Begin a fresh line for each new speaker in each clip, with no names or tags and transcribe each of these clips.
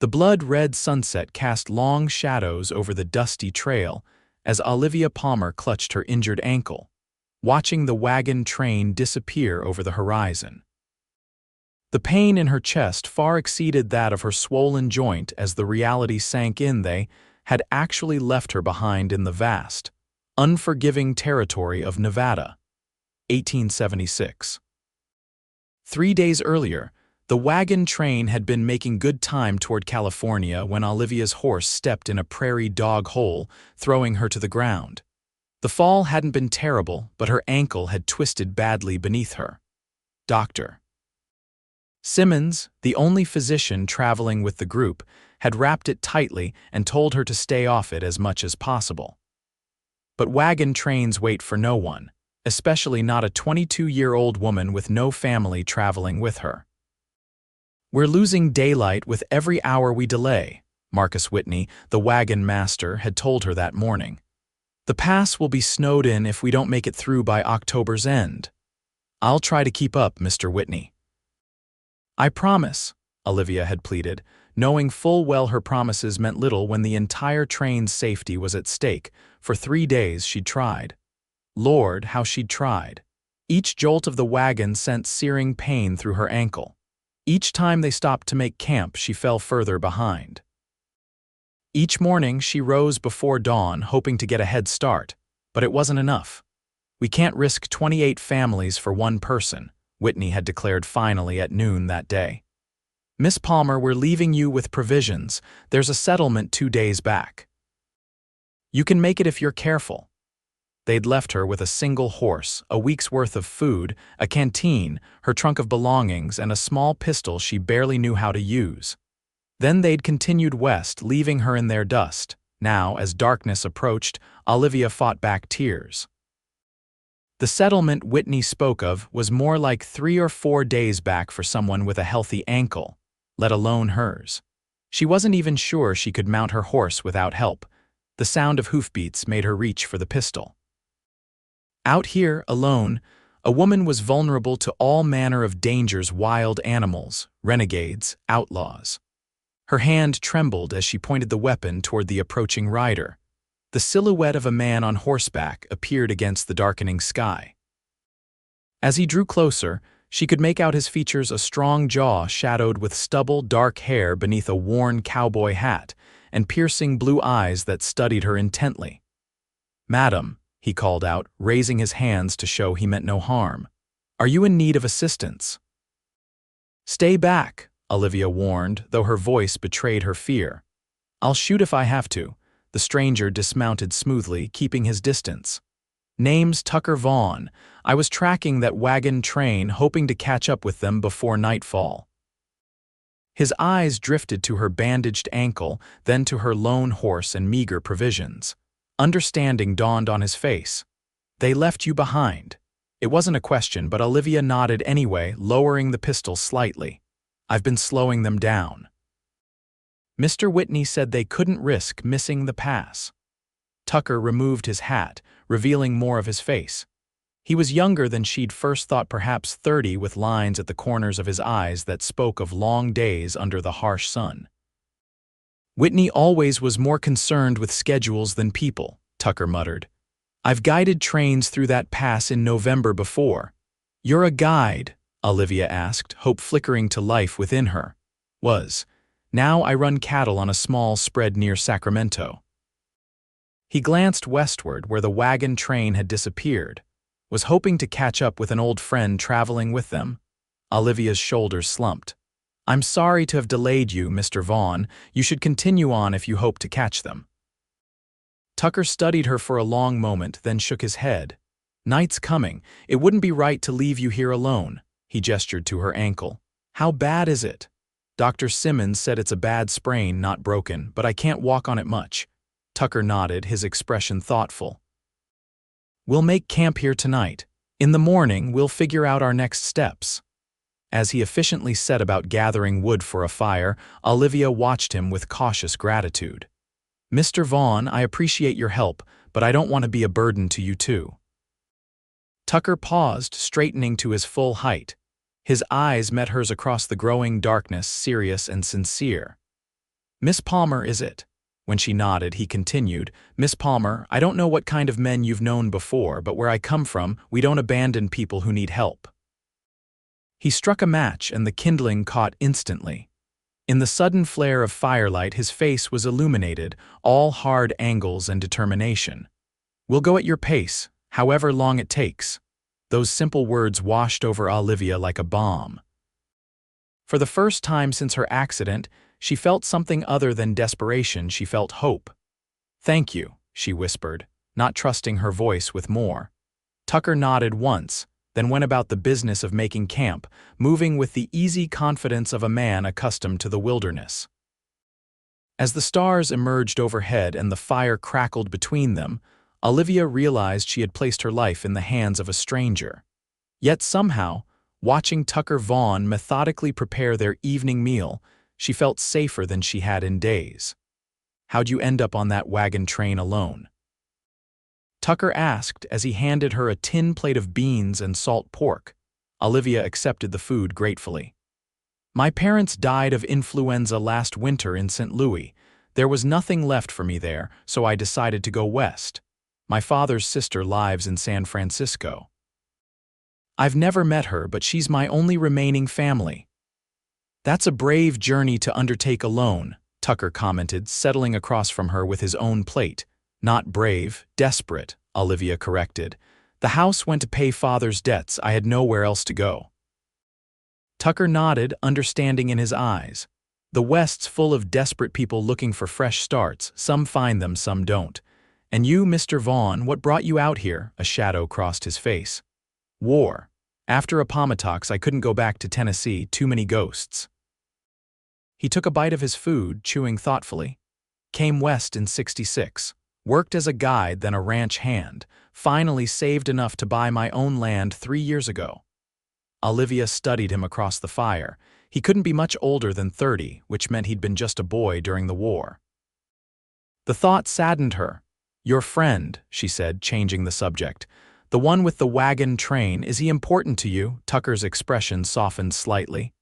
The blood-red sunset cast long shadows over the dusty trail as Olivia Palmer clutched her injured ankle, watching the wagon train disappear over the horizon. The pain in her chest far exceeded that of her swollen joint as the reality sank in they had actually left her behind in the vast, unforgiving territory of Nevada. 1876. 3 days earlier, the wagon train had been making good time toward California when Olivia's horse stepped in a prairie dog hole, throwing her to the ground. The fall hadn't been terrible, but her ankle had twisted badly beneath her. Dr. Simmons, the only physician traveling with the group, had wrapped it tightly and told her to stay off it as much as possible. But wagon trains wait for no one, especially not a 22-year-old woman with no family traveling with her. "We're losing daylight with every hour we delay," Marcus Whitney, the wagon master, had told her that morning. "The pass will be snowed in if we don't make it through by October's end." "I'll try to keep up, Mr. Whitney." "I promise," Olivia had pleaded, knowing full well her promises meant little when the entire train's safety was at stake. For 3 days she'd tried. Lord, how she'd tried. Each jolt of the wagon sent searing pain through her ankle. Each time they stopped to make camp, she fell further behind. Each morning she rose before dawn, hoping to get a head start, but it wasn't enough. "We can't risk 28 families for one person," Whitney had declared finally at noon that day. "Miss Palmer, we're leaving you with provisions. There's a settlement 2 days back. You can make it if you're careful." They'd left her with a single horse, a week's worth of food, a canteen, her trunk of belongings, and a small pistol she barely knew how to use. Then they'd continued west, leaving her in their dust. Now, as darkness approached, Olivia fought back tears. The settlement Whitney spoke of was more like 3 or 4 days back for someone with a healthy ankle, let alone hers. She wasn't even sure she could mount her horse without help. The sound of hoofbeats made her reach for the pistol. Out here, alone, a woman was vulnerable to all manner of dangers: wild animals, renegades, outlaws. Her hand trembled as she pointed the weapon toward the approaching rider. The silhouette of a man on horseback appeared against the darkening sky. As he drew closer, she could make out his features: a strong jaw shadowed with stubble, dark hair beneath a worn cowboy hat, and piercing blue eyes that studied her intently. "Madam," he called out, raising his hands to show he meant no harm. "Are you in need of assistance?" "Stay back," Olivia warned, though her voice betrayed her fear. "I'll shoot if I have to." The stranger dismounted smoothly, keeping his distance. "Name's Tucker Vaughn. I was tracking that wagon train, hoping to catch up with them before nightfall." His eyes drifted to her bandaged ankle, then to her lone horse and meager provisions. Understanding dawned on his face. "They left you behind." It wasn't a question, but Olivia nodded anyway, lowering the pistol slightly. "I've been slowing them down." Mr. Whitney said they couldn't risk missing the pass. Tucker removed his hat, revealing more of his face. He was younger than she'd first thought, perhaps 30, with lines at the corners of his eyes that spoke of long days under the harsh sun. "Whitney always was more concerned with schedules than people," Tucker muttered. "I've guided trains through that pass in November before." "You're a guide?" Olivia asked, hope flickering to life within her. "Was. Now I run cattle on a small spread near Sacramento." He glanced westward where the wagon train had disappeared. Was hoping to catch up with an old friend traveling with them. Olivia's shoulders slumped. "I'm sorry to have delayed you, Mr. Vaughn. You should continue on if you hope to catch them." Tucker studied her for a long moment, then shook his head. "Night's coming. It wouldn't be right to leave you here alone." He gestured to her ankle. "How bad is it?" "Dr. Simmons said it's a bad sprain, not broken, but I can't walk on it much." Tucker nodded, his expression thoughtful. "We'll make camp here tonight. In the morning, we'll figure out our next steps." As he efficiently set about gathering wood for a fire, Olivia watched him with cautious gratitude. "Mr. Vaughn, I appreciate your help, but I don't want to be a burden to you too." Tucker paused, straightening to his full height. His eyes met hers across the growing darkness, serious and sincere. Miss Palmer, is it? When she nodded, he continued, Miss Palmer, I don't know what kind of men you've known before, but where I come from, we don't abandon people who need help. He struck a match and the kindling caught instantly. In the sudden flare of firelight, his face was illuminated, all hard angles and determination. We'll go at your pace, however long it takes. Those simple words washed over Olivia like a balm. For the first time since her accident, she felt something other than desperation. She felt hope. Thank you, she whispered, not trusting her voice with more. Tucker nodded once, then went about the business of making camp, moving with the easy confidence of a man accustomed to the wilderness. As the stars emerged overhead and the fire crackled between them, Olivia realized she had placed her life in the hands of a stranger. Yet somehow, watching Tucker Vaughn methodically prepare their evening meal, she felt safer than she had in days. How'd you end up on that wagon train alone? Tucker asked as he handed her a tin plate of beans and salt pork. Olivia accepted the food gratefully. My parents died of influenza last winter in St. Louis. There was nothing left for me there, so I decided to go west. My father's sister lives in San Francisco. I've never met her, but she's my only remaining family. That's a brave journey to undertake alone, Tucker commented, settling across from her with his own plate. Not brave, desperate, Olivia corrected. The house went to pay father's debts. I had nowhere else to go. Tucker nodded, understanding in his eyes. The West's full of desperate people looking for fresh starts. Some find them, some don't. And you, Mr. Vaughn, what brought you out here? A shadow crossed his face. War. After Appomattox, I couldn't go back to Tennessee. Too many ghosts. He took a bite of his food, chewing thoughtfully. Came west in '66. Worked as a guide, then a ranch hand. Finally saved enough to buy my own land 3 years ago. Olivia studied him across the fire. He couldn't be much older than 30, which meant he'd been just a boy during the war. The thought saddened her. Your friend, she said, changing the subject. The one with the wagon train, is he important to you? Tucker's expression softened slightly.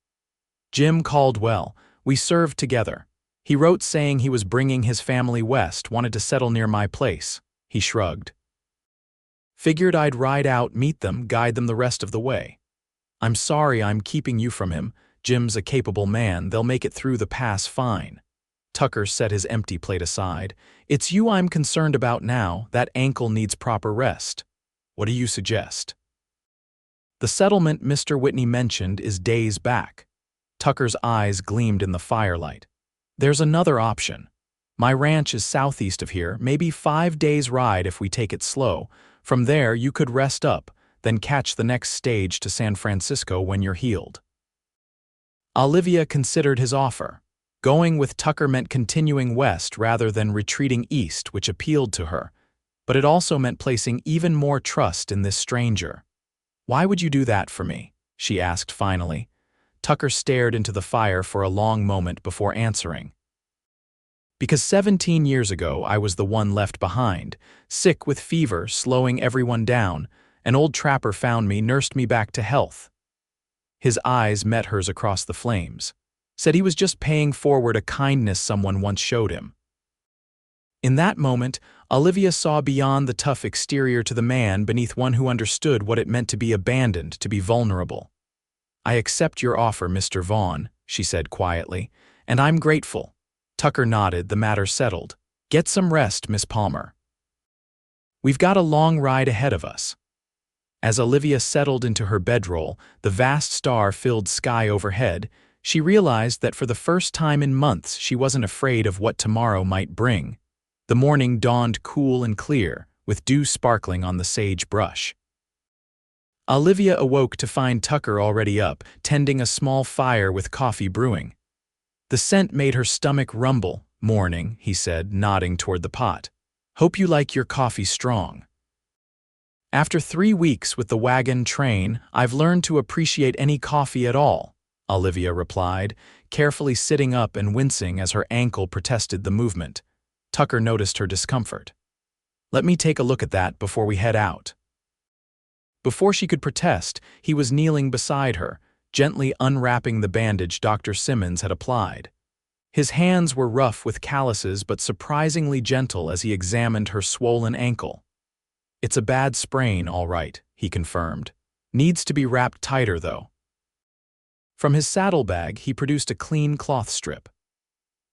Jim Caldwell. We served together. He wrote saying he was bringing his family west, wanted to settle near my place. He shrugged. Figured I'd ride out, meet them, guide them the rest of the way. I'm sorry I'm keeping you from him. Jim's a capable man. They'll make it through the pass fine. Tucker set his empty plate aside. It's you I'm concerned about now. That ankle needs proper rest. What do you suggest? The settlement Mr. Whitney mentioned is days back. Tucker's eyes gleamed in the firelight. There's another option. My ranch is southeast of here, maybe 5 days' ride if we take it slow. From there, you could rest up, then catch the next stage to San Francisco when you're healed. Olivia considered his offer. Going with Tucker meant continuing west rather than retreating east, which appealed to her. But it also meant placing even more trust in this stranger. Why would you do that for me? She asked finally. Tucker stared into the fire for a long moment before answering. Because 17 years ago I was the one left behind, sick with fever, slowing everyone down. An old trapper found me, nursed me back to health. His eyes met hers across the flames. Said he was just paying forward a kindness someone once showed him. In that moment, Olivia saw beyond the tough exterior to the man beneath one who understood what it meant to be abandoned, to be vulnerable. I accept your offer, Mr. Vaughn, she said quietly, and I'm grateful. Tucker nodded, the matter settled. Get some rest, Miss Palmer. We've got a long ride ahead of us. As Olivia settled into her bedroll, the vast star-filled sky overhead, she realized that for the first time in months she wasn't afraid of what tomorrow might bring. The morning dawned cool and clear, with dew sparkling on the sage brush. Olivia awoke to find Tucker already up, tending a small fire with coffee brewing. The scent made her stomach rumble. Morning, he said, nodding toward the pot. Hope you like your coffee strong. After 3 weeks with the wagon train, I've learned to appreciate any coffee at all, Olivia replied, carefully sitting up and wincing as her ankle protested the movement. Tucker noticed her discomfort. Let me take a look at that before we head out. Before she could protest, he was kneeling beside her, gently unwrapping the bandage Dr. Simmons had applied. His hands were rough with calluses but surprisingly gentle as he examined her swollen ankle. "It's a bad sprain, all right," he confirmed. "Needs to be wrapped tighter, though." From his saddlebag, he produced a clean cloth strip.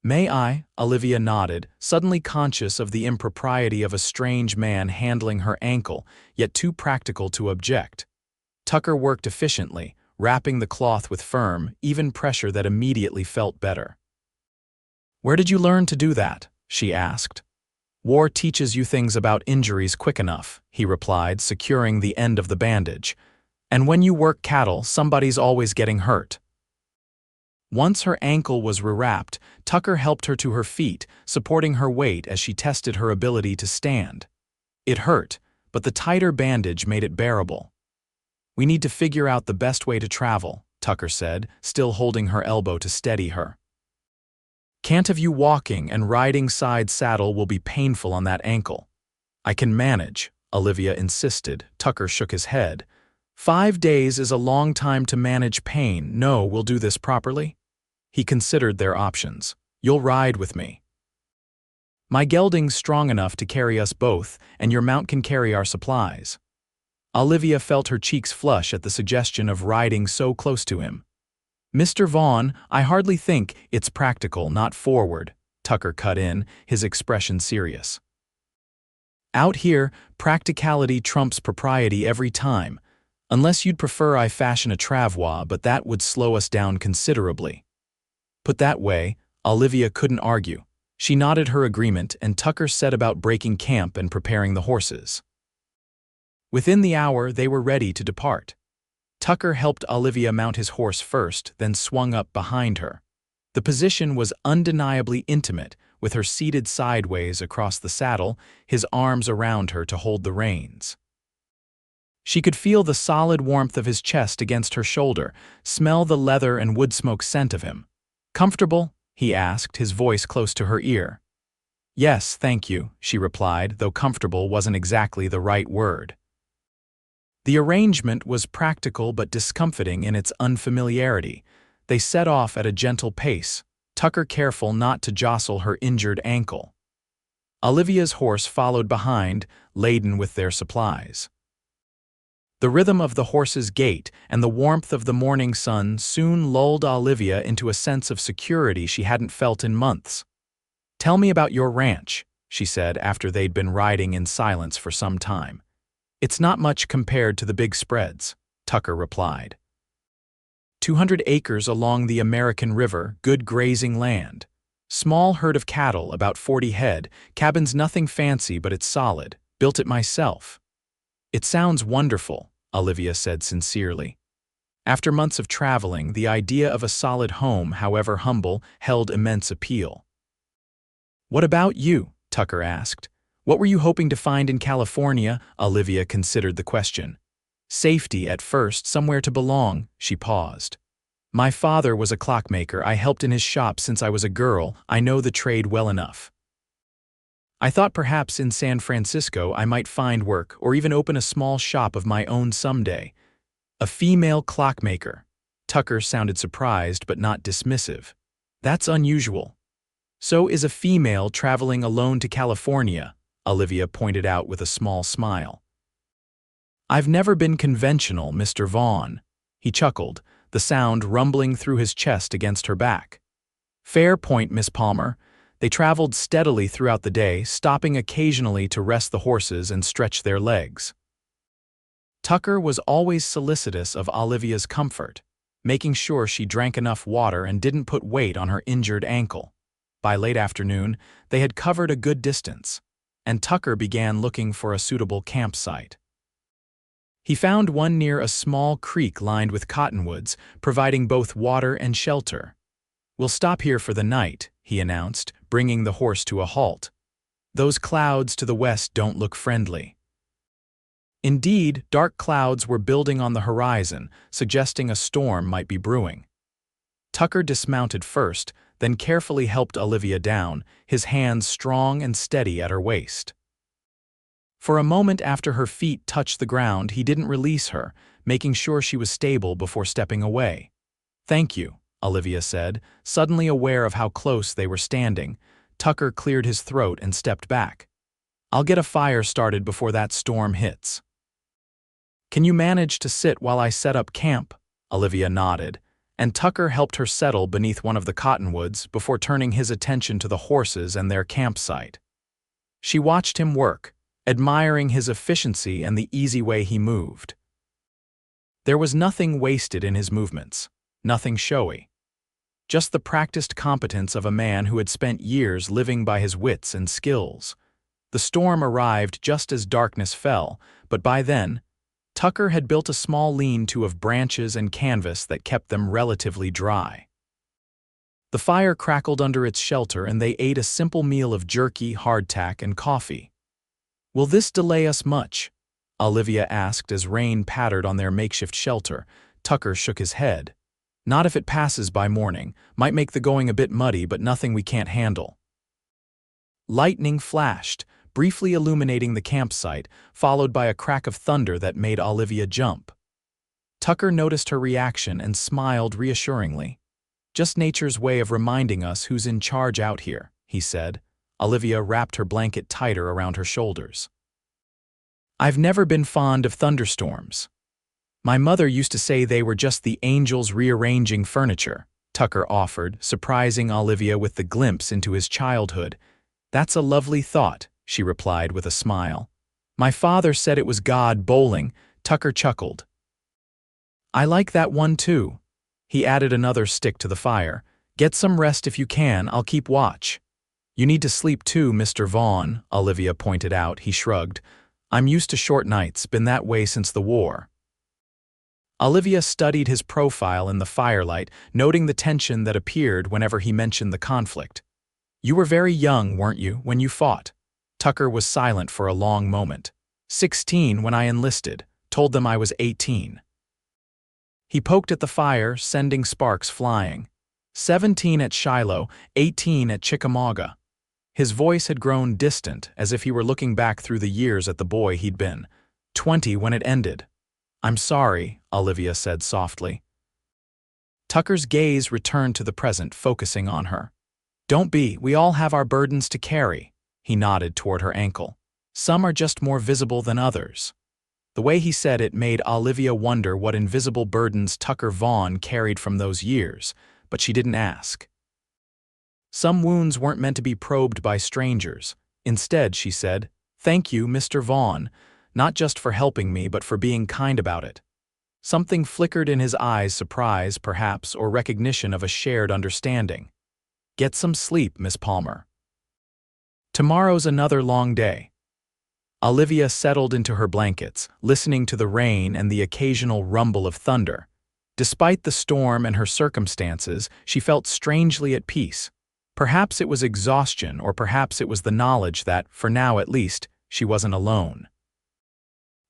"May I?" Olivia nodded, suddenly conscious of the impropriety of a strange man handling her ankle, yet too practical to object. Tucker worked efficiently, wrapping the cloth with firm, even pressure that immediately felt better. "Where did you learn to do that?" she asked. "War teaches you things about injuries quick enough," he replied, securing the end of the bandage. "And when you work cattle, somebody's always getting hurt." Once her ankle was rewrapped, Tucker helped her to her feet, supporting her weight as she tested her ability to stand. It hurt, but the tighter bandage made it bearable. "We need to figure out the best way to travel," Tucker said, still holding her elbow to steady her. "Can't have you walking and riding side saddle will be painful on that ankle." "I can manage," Olivia insisted. Tucker shook his head. 5 days is a long time to manage pain. No, we'll do this properly." He considered their options. "You'll ride with me. My gelding's strong enough to carry us both, and your mount can carry our supplies." Olivia felt her cheeks flush at the suggestion of riding so close to him. "Mr. Vaughn, I hardly think it's practical, not forward," Tucker cut in, his expression serious. "Out here, practicality trumps propriety every time. Unless you'd prefer I fashion a travois, but that would slow us down considerably." Put that way, Olivia couldn't argue. She nodded her agreement, and Tucker set about breaking camp and preparing the horses. Within the hour, they were ready to depart. Tucker helped Olivia mount his horse first, then swung up behind her. The position was undeniably intimate, with her seated sideways across the saddle, his arms around her to hold the reins. She could feel the solid warmth of his chest against her shoulder, smell the leather and wood smoke scent of him. "Comfortable?" he asked, his voice close to her ear. "Yes, thank you," she replied, though comfortable wasn't exactly the right word. The arrangement was practical but discomfiting in its unfamiliarity. They set off at a gentle pace, Tucker careful not to jostle her injured ankle. Olivia's horse followed behind, laden with their supplies. The rhythm of the horse's gait and the warmth of the morning sun soon lulled Olivia into a sense of security she hadn't felt in months. "Tell me about your ranch," she said after they'd been riding in silence for some time. "It's not much compared to the big spreads," Tucker replied. 200 acres along the American River, good grazing land. Small herd of cattle, about 40 head, cabin's nothing fancy but it's solid, built it myself. "It sounds wonderful," Olivia said sincerely. After months of traveling, the idea of a solid home, however humble, held immense appeal. "What about you?" Tucker asked. "What were you hoping to find in California?" Olivia considered the question. "Safety at first, somewhere to belong," she paused. "My father was a clockmaker. I helped in his shop since I was a girl. I know the trade well enough. I thought perhaps in San Francisco I might find work or even open a small shop of my own someday." "A female clockmaker." Tucker sounded surprised but not dismissive. "That's unusual." "So is a female traveling alone to California," Olivia pointed out with a small smile. "I've never been conventional, Mr. Vaughn." He chuckled, the sound rumbling through his chest against her back. "Fair point, Miss Palmer." They traveled steadily throughout the day, stopping occasionally to rest the horses and stretch their legs. Tucker was always solicitous of Olivia's comfort, making sure she drank enough water and didn't put weight on her injured ankle. By late afternoon, they had covered a good distance, and Tucker began looking for a suitable campsite. He found one near a small creek lined with cottonwoods, providing both water and shelter. "We'll stop here for the night," he announced, bringing the horse to a halt. "Those clouds to the west don't look friendly." Indeed, dark clouds were building on the horizon, suggesting a storm might be brewing. Tucker dismounted first, then carefully helped Olivia down, his hands strong and steady at her waist. For a moment after her feet touched the ground, he didn't release her, making sure she was stable before stepping away. "Thank you," Olivia said, suddenly aware of how close they were standing. Tucker cleared his throat and stepped back. I'll get a fire started before that storm hits. Can you manage to sit while I set up camp? Olivia nodded, and Tucker helped her settle beneath one of the cottonwoods before turning his attention to the horses and their campsite. She watched him work, admiring his efficiency and the easy way he moved. There was nothing wasted in his movements, nothing showy. Just the practiced competence of a man who had spent years living by his wits and skills. The storm arrived just as darkness fell, but by then, Tucker had built a small lean-to of branches and canvas that kept them relatively dry. The fire crackled under its shelter and they ate a simple meal of jerky, hardtack, and coffee. Will this delay us much? Olivia asked as rain pattered on their makeshift shelter. Tucker shook his head. Not if it passes by morning. Might make the going a bit muddy, but nothing we can't handle. Lightning flashed, briefly illuminating the campsite, followed by a crack of thunder that made Olivia jump. Tucker noticed her reaction and smiled reassuringly. Just nature's way of reminding us who's in charge out here, he said. Olivia wrapped her blanket tighter around her shoulders. I've never been fond of thunderstorms. My mother used to say they were just the angels rearranging furniture, Tucker offered, surprising Olivia with the glimpse into his childhood. That's a lovely thought, she replied with a smile. My father said it was God bowling, Tucker chuckled. I like that one too. He added another stick to the fire. Get some rest if you can, I'll keep watch. You need to sleep too, Mr. Vaughn, Olivia pointed out. He shrugged. I'm used to short nights, been that way since the war. Olivia studied his profile in the firelight, noting the tension that appeared whenever he mentioned the conflict. You were very young, weren't you, when you fought? Tucker was silent for a long moment. 16 when I enlisted, told them I was 18. He poked at the fire, sending sparks flying. 17 at Shiloh, 18 at Chickamauga. His voice had grown distant, as if he were looking back through the years at the boy he'd been. 20 when it ended. I'm sorry, Olivia said softly. Tucker's gaze returned to the present, focusing on her. Don't be, we all have our burdens to carry. He nodded toward her ankle. Some are just more visible than others. The way he said it made Olivia wonder what invisible burdens Tucker Vaughn carried from those years, but she didn't ask. Some wounds weren't meant to be probed by strangers. Instead, she said, Thank you, Mr. Vaughn, not just for helping me, but for being kind about it. Something flickered in his eyes, surprise, perhaps, or recognition of a shared understanding. Get some sleep, Miss Palmer. Tomorrow's another long day. Olivia settled into her blankets, listening to the rain and the occasional rumble of thunder. Despite the storm and her circumstances, she felt strangely at peace. Perhaps it was exhaustion, or perhaps it was the knowledge that, for now at least, she wasn't alone.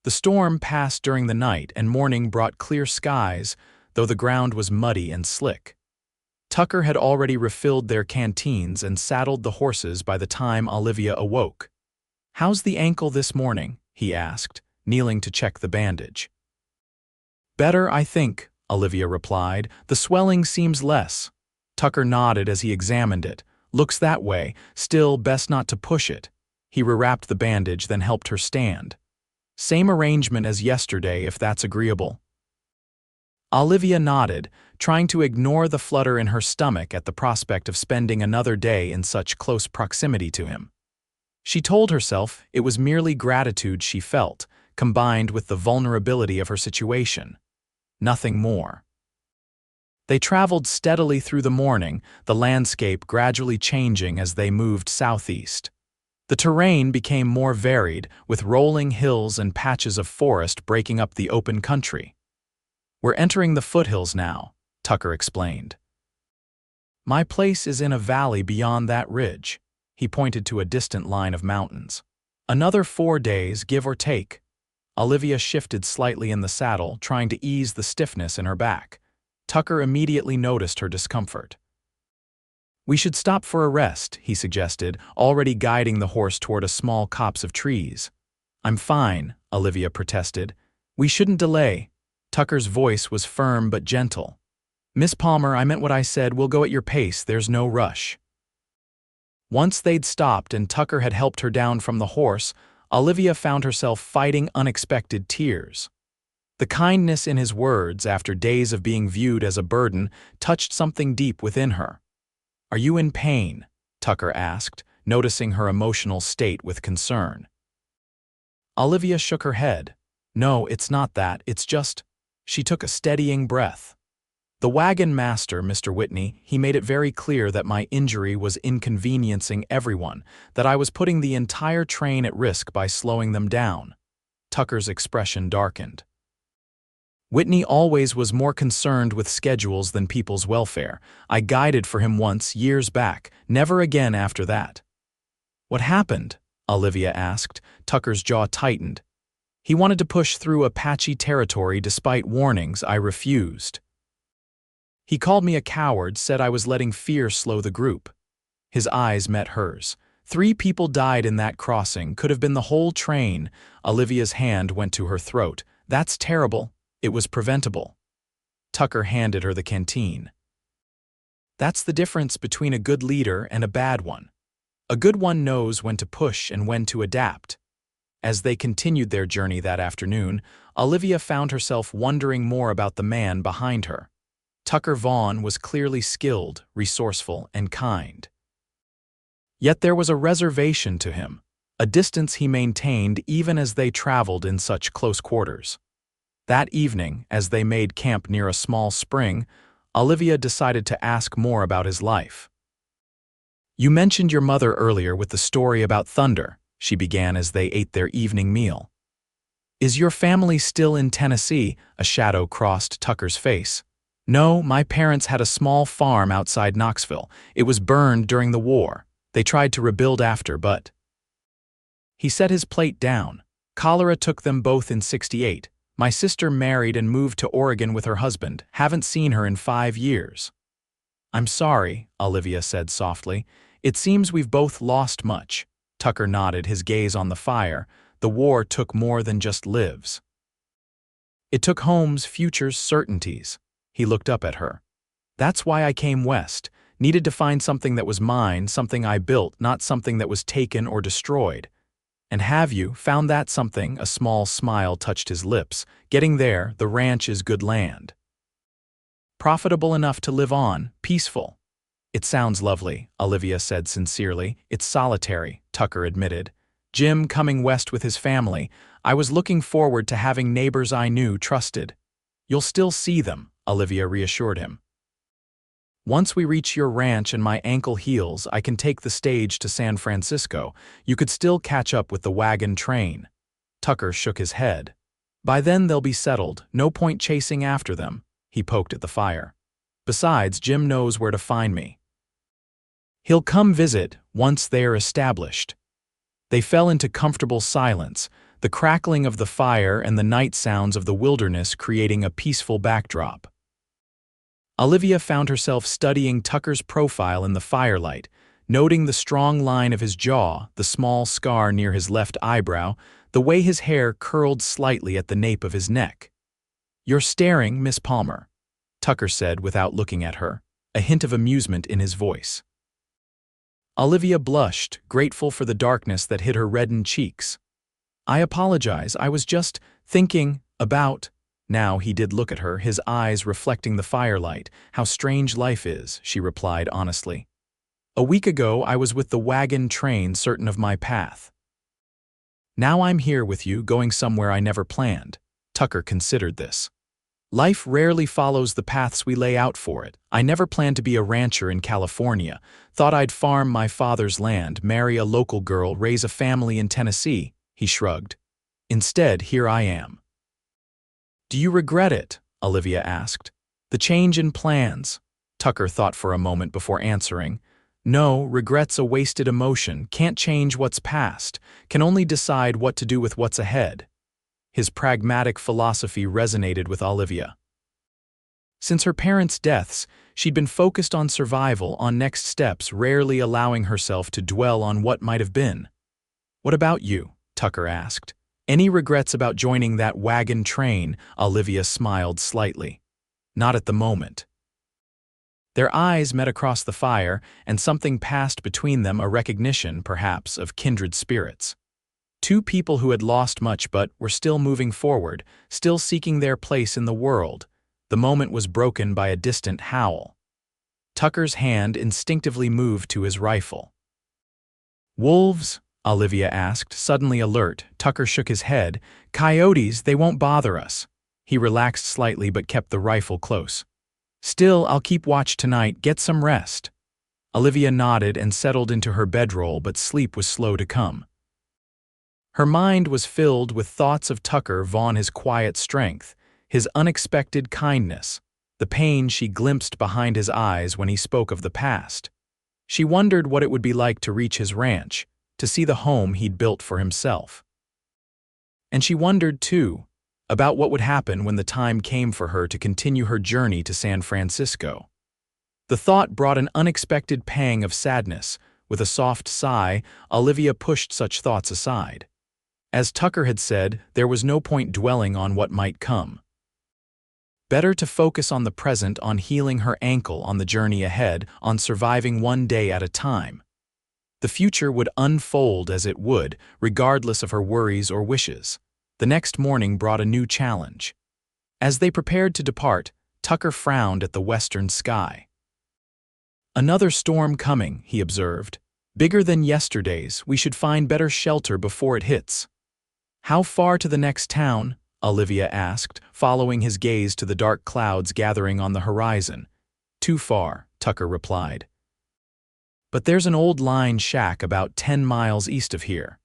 The storm passed during the night, and morning brought clear skies, though the ground was muddy and slick. Tucker had already refilled their canteens and saddled the horses by the time Olivia awoke. How's the ankle this morning? He asked, kneeling to check the bandage. Better, I think, Olivia replied. The swelling seems less. Tucker nodded as he examined it. Looks that way, still best not to push it. He rewrapped the bandage, then helped her stand. Same arrangement as yesterday, if that's agreeable. Olivia nodded, trying to ignore the flutter in her stomach at the prospect of spending another day in such close proximity to him. She told herself it was merely gratitude she felt, combined with the vulnerability of her situation. Nothing more. They traveled steadily through the morning, the landscape gradually changing as they moved southeast. The terrain became more varied, with rolling hills and patches of forest breaking up the open country. We're entering the foothills now, Tucker explained. My place is in a valley beyond that ridge. He pointed to a distant line of mountains. Another 4 days, give or take. Olivia shifted slightly in the saddle, trying to ease the stiffness in her back. Tucker immediately noticed her discomfort. We should stop for a rest, he suggested, already guiding the horse toward a small copse of trees. I'm fine, Olivia protested. We shouldn't delay. Tucker's voice was firm but gentle. Miss Palmer, I meant what I said. We'll go at your pace. There's no rush. Once they'd stopped and Tucker had helped her down from the horse, Olivia found herself fighting unexpected tears. The kindness in his words, after days of being viewed as a burden, touched something deep within her. "Are you in pain?" Tucker asked, noticing her emotional state with concern. Olivia shook her head. "No, it's not that, it's just—" She took a steadying breath. "The wagon master, Mr. Whitney, he made it very clear that my injury was inconveniencing everyone, that I was putting the entire train at risk by slowing them down." Tucker's expression darkened. "Whitney always was more concerned with schedules than people's welfare. I guided for him once, years back, never again after that." "What happened?" Olivia asked. Tucker's jaw tightened. "He wanted to push through Apache territory despite warnings. I refused. He called me a coward, said I was letting fear slow the group." His eyes met hers. "3 people died in that crossing, could have been the whole train." Olivia's hand went to her throat. "That's terrible. It was preventable." Tucker handed her the canteen. "That's the difference between a good leader and a bad one. A good one knows when to push and when to adapt." As they continued their journey that afternoon, Olivia found herself wondering more about the man behind her. Tucker Vaughn was clearly skilled, resourceful, and kind. Yet there was a reservation to him, a distance he maintained even as they traveled in such close quarters. That evening, as they made camp near a small spring, Olivia decided to ask more about his life. "You mentioned your mother earlier with the story about thunder," she began as they ate their evening meal. "Is your family still in Tennessee?" A shadow crossed Tucker's face. "No, my parents had a small farm outside Knoxville. It was burned during the war. They tried to rebuild after, but—" He set his plate down. "Cholera took them both in '68. My sister married and moved to Oregon with her husband. Haven't seen her in 5 years." "I'm sorry," Olivia said softly. "It seems we've both lost much." Tucker nodded, his gaze on the fire. "The war took more than just lives. It took homes, futures, certainties." He looked up at her. "That's why I came west. Needed to find something that was mine, something I built, not something that was taken or destroyed." "And have you found that something?" A small smile touched his lips. "Getting there, the ranch is good land. Profitable enough to live on, peaceful." "It sounds lovely," Olivia said sincerely. "It's solitary," Tucker admitted. "Jim coming west with his family. I was looking forward to having neighbors I knew, trusted." "You'll still see them," Olivia reassured him. "Once we reach your ranch and my ankle heals, I can take the stage to San Francisco. You could still catch up with the wagon train." Tucker shook his head. "By then they'll be settled. No point chasing after them." He poked at the fire. "Besides, Jim knows where to find me. He'll come visit once they are established." They fell into comfortable silence, the crackling of the fire and the night sounds of the wilderness creating a peaceful backdrop. Olivia found herself studying Tucker's profile in the firelight, noting the strong line of his jaw, the small scar near his left eyebrow, the way his hair curled slightly at the nape of his neck. "You're staring, Miss Palmer," Tucker said without looking at her, a hint of amusement in his voice. Olivia blushed, grateful for the darkness that hid her reddened cheeks. "I apologize, I was just thinking about—" Now he did look at her, his eyes reflecting the firelight. "How strange life is," she replied honestly. "A week ago I was with the wagon train, certain of my path. Now I'm here with you, going somewhere I never planned." Tucker considered this. "Life rarely follows the paths we lay out for it. I never planned to be a rancher in California. Thought I'd farm my father's land, marry a local girl, raise a family in Tennessee." He shrugged. "Instead, here I am." "Do you regret it?" Olivia asked. "The change in plans?" Tucker thought for a moment before answering. "No, regret's a wasted emotion. Can't change what's past. Can only decide what to do with what's ahead." His pragmatic philosophy resonated with Olivia. Since her parents' deaths, she'd been focused on survival, on next steps, rarely allowing herself to dwell on what might have been. "What about you?" Tucker asked. "Any regrets about joining that wagon train?" Olivia smiled slightly. "Not at the moment." Their eyes met across the fire, and something passed between them, a recognition, perhaps, of kindred spirits. Two people who had lost much but were still moving forward, still seeking their place in the world. The moment was broken by a distant howl. Tucker's hand instinctively moved to his rifle. "Wolves?" Olivia asked, suddenly alert. Tucker shook his head. "Coyotes, they won't bother us." He relaxed slightly but kept the rifle close. "Still, I'll keep watch tonight. Get some rest." Olivia nodded and settled into her bedroll, but sleep was slow to come. Her mind was filled with thoughts of Tucker Vaughn, his quiet strength, his unexpected kindness, the pain she glimpsed behind his eyes when he spoke of the past. She wondered what it would be like to reach his ranch, to see the home he'd built for himself. And she wondered, too, about what would happen when the time came for her to continue her journey to San Francisco. The thought brought an unexpected pang of sadness. With a soft sigh, Olivia pushed such thoughts aside. As Tucker had said, there was no point dwelling on what might come. Better to focus on the present, on healing her ankle, on the journey ahead, on surviving one day at a time. The future would unfold as it would, regardless of her worries or wishes. The next morning brought a new challenge. As they prepared to depart, Tucker frowned at the western sky. "Another storm coming," he observed. "Bigger than yesterday's. We should find better shelter before it hits." "How far to the next town?" Olivia asked, following his gaze to the dark clouds gathering on the horizon. "Too far," Tucker replied. "But there's an old line shack about 10 miles east of here.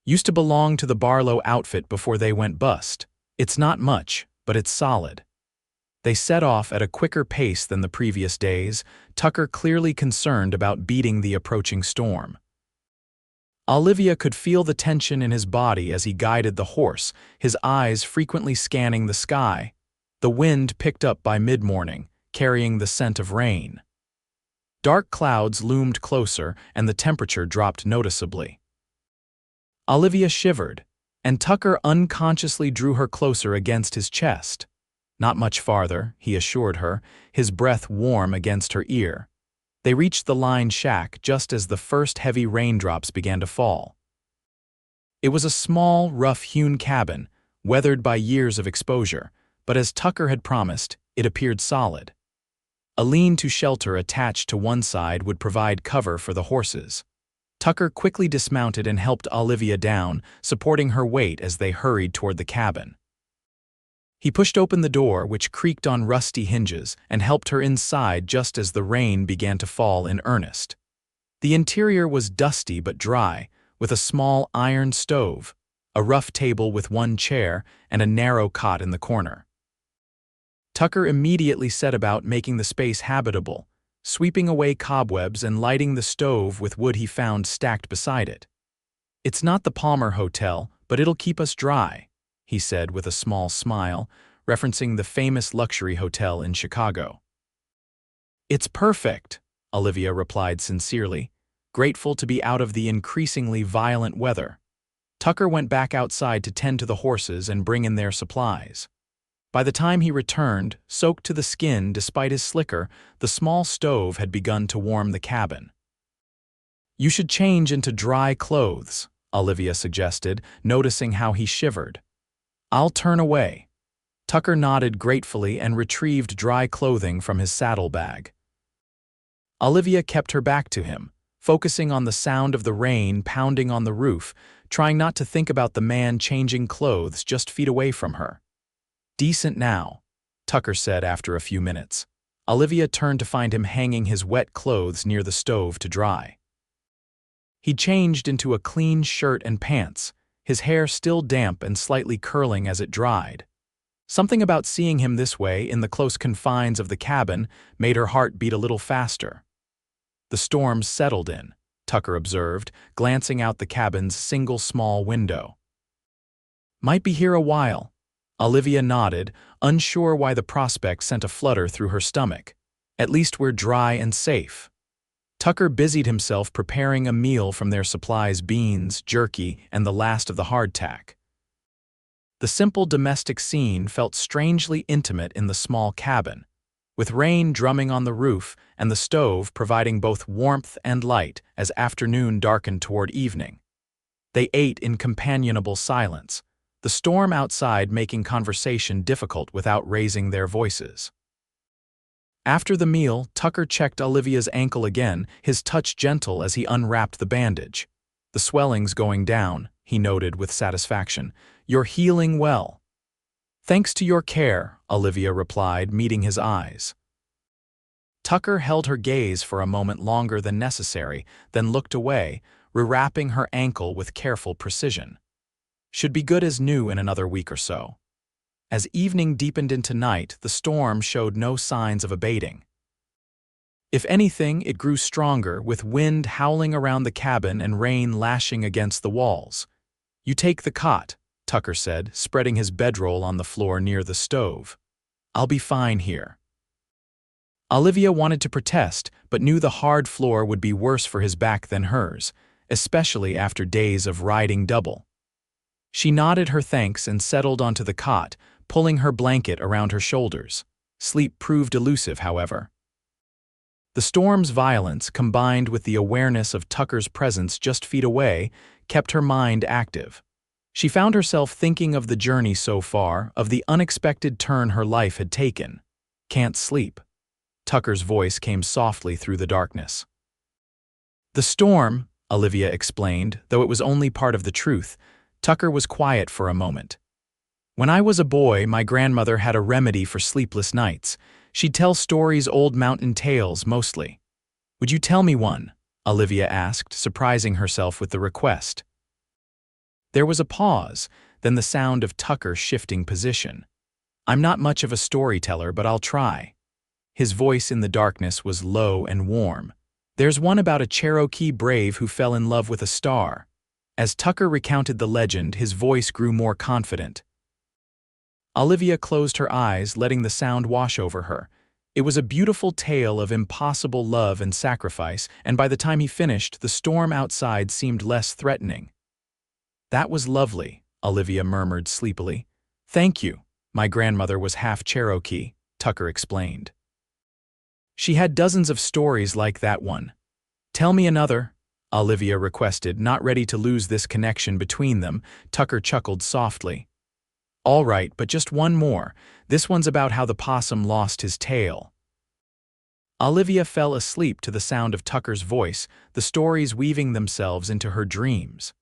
Used to belong to the Barlow outfit before they went bust. It's not much, but it's solid." They set off at a quicker pace than the previous days, Tucker clearly concerned about beating the approaching storm. Olivia could feel the tension in his body as he guided the horse, his eyes frequently scanning the sky. The wind picked up by mid-morning, carrying the scent of rain. Dark clouds loomed closer, and the temperature dropped noticeably. Olivia shivered, and Tucker unconsciously drew her closer against his chest. "Not much farther," he assured her, his breath warm against her ear. They reached the line shack just as the first heavy raindrops began to fall. It was a small, rough-hewn cabin, weathered by years of exposure, but as Tucker had promised, it appeared solid. A lean-to shelter attached to one side would provide cover for the horses. Tucker quickly dismounted and helped Olivia down, supporting her weight as they hurried toward the cabin. He pushed open the door, which creaked on rusty hinges, and helped her inside just as the rain began to fall in earnest. The interior was dusty but dry, with a small iron stove, a rough table with one chair, and a narrow cot in the corner. Tucker immediately set about making the space habitable, sweeping away cobwebs and lighting the stove with wood he found stacked beside it. "It's not the Palmer Hotel, but it'll keep us dry," he said with a small smile, referencing the famous luxury hotel in Chicago. "It's perfect," Olivia replied sincerely, grateful to be out of the increasingly violent weather. Tucker went back outside to tend to the horses and bring in their supplies. By the time he returned, soaked to the skin despite his slicker, the small stove had begun to warm the cabin. "You should change into dry clothes," Olivia suggested, noticing how he shivered. "I'll turn away." Tucker nodded gratefully and retrieved dry clothing from his saddlebag. Olivia kept her back to him, focusing on the sound of the rain pounding on the roof, trying not to think about the man changing clothes just feet away from her. "Decent now," Tucker said after a few minutes. Olivia turned to find him hanging his wet clothes near the stove to dry. He changed into a clean shirt and pants, his hair still damp and slightly curling as it dried. Something about seeing him this way in the close confines of the cabin made her heart beat a little faster. "The storm's settled in," Tucker observed, glancing out the cabin's single small window. "Might be here a while." Olivia nodded, unsure why the prospect sent a flutter through her stomach. "At least we're dry and safe." Tucker busied himself preparing a meal from their supplies: beans, jerky, and the last of the hardtack. The simple domestic scene felt strangely intimate in the small cabin. with rain drumming on the roof and the stove providing both warmth and light as afternoon darkened toward evening. They ate in companionable silence, the storm outside making conversation difficult without raising their voices. After the meal, Tucker checked Olivia's ankle again, his touch gentle as he unwrapped the bandage. "The swelling's going down," he noted with satisfaction. "You're healing well." "Thanks to your care," Olivia replied, meeting his eyes. Tucker held her gaze for a moment longer than necessary, then looked away, rewrapping her ankle with careful precision. "Should be good as new in another week or so." As evening deepened into night, the storm showed no signs of abating. If anything, it grew stronger, with wind howling around the cabin and rain lashing against the walls. "You take the cot," Tucker said, spreading his bedroll on the floor near the stove. "I'll be fine here." Olivia wanted to protest, but knew the hard floor would be worse for his back than hers, especially after days of riding double. She nodded her thanks and settled onto the cot, pulling her blanket around her shoulders. Sleep proved elusive, however. The storm's violence, combined with the awareness of Tucker's presence just feet away, kept her mind active. She found herself thinking of the journey so far, of the unexpected turn her life had taken. "Can't sleep." Tucker's voice came softly through the darkness. "The storm," Olivia explained, though it was only part of the truth. Tucker was quiet for a moment. "When I was a boy, my grandmother had a remedy for sleepless nights. She'd tell stories, old mountain tales mostly." "Would you tell me one?" Olivia asked, surprising herself with the request. There was a pause, then the sound of Tucker shifting position. "I'm not much of a storyteller, but I'll try." His voice in the darkness was low and warm. "There's one about a Cherokee brave who fell in love with a star." As Tucker recounted the legend, his voice grew more confident. Olivia closed her eyes, letting the sound wash over her. It was a beautiful tale of impossible love and sacrifice, and by the time he finished, the storm outside seemed less threatening. "That was lovely," Olivia murmured sleepily. "Thank you. My grandmother was half Cherokee," Tucker explained. "She had dozens of stories like that one." "Tell me another," Olivia requested, not ready to lose this connection between them. Tucker chuckled softly. "All right, but just one more. This one's about how the possum lost his tail." Olivia fell asleep to the sound of Tucker's voice, the stories weaving themselves into her dreams.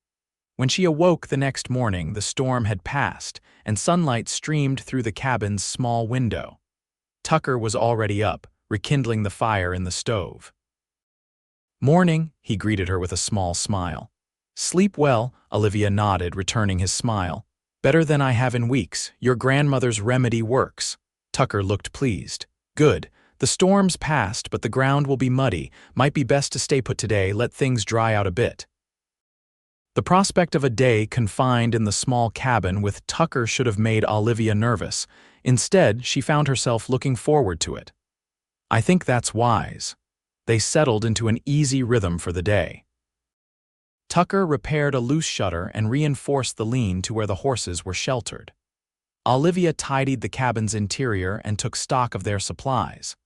When she awoke the next morning, the storm had passed, and sunlight streamed through the cabin's small window. Tucker was already up, rekindling the fire in the stove. "Morning," he greeted her with a small smile. "Sleep well," Olivia nodded, returning his smile. "Better than I have in weeks. Your grandmother's remedy works." Tucker looked pleased. "Good. The storm's passed, but the ground will be muddy. Might be best to stay put today, let things dry out a bit." The prospect of a day confined in the small cabin with Tucker should have made Olivia nervous. Instead, she found herself looking forward to it. "I think that's wise." They settled into an easy rhythm for the day. Tucker repaired a loose shutter and reinforced the lean to where the horses were sheltered. Olivia tidied the cabin's interior and took stock of their supplies.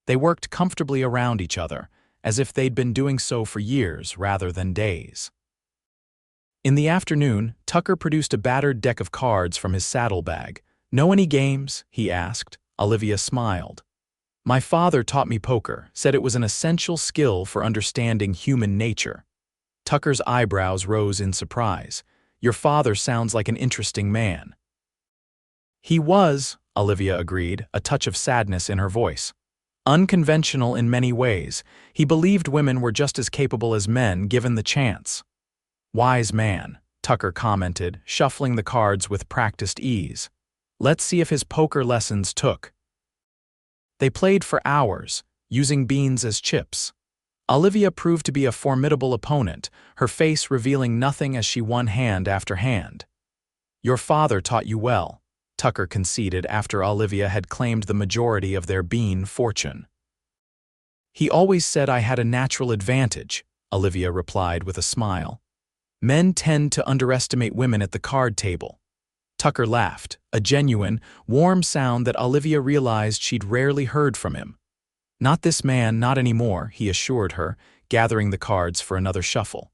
They worked comfortably around each other, as if they'd been doing so for years rather than days. In the afternoon, Tucker produced a battered deck of cards from his saddlebag. "Know any games?" he asked. Olivia smiled. "My father taught me poker, said it was an essential skill for understanding human nature." Tucker's eyebrows rose in surprise. "Your father sounds like an interesting man." "He was," Olivia agreed, a touch of sadness in her voice. "Unconventional in many ways. He believed women were just as capable as men given the chance." "Wise man," Tucker commented, shuffling the cards with practiced ease. "Let's see if his poker lessons took." They played for hours, using beans as chips. Olivia proved to be a formidable opponent, her face revealing nothing as she won hand after hand. "Your father taught you well," Tucker conceded after Olivia had claimed the majority of their bean fortune. "He always said I had a natural advantage," Olivia replied with a smile. "Men tend to underestimate women at the card table." Tucker laughed, a genuine, warm sound that Olivia realized she'd rarely heard from him. Not this man, not anymore, he assured her, gathering the cards for another shuffle.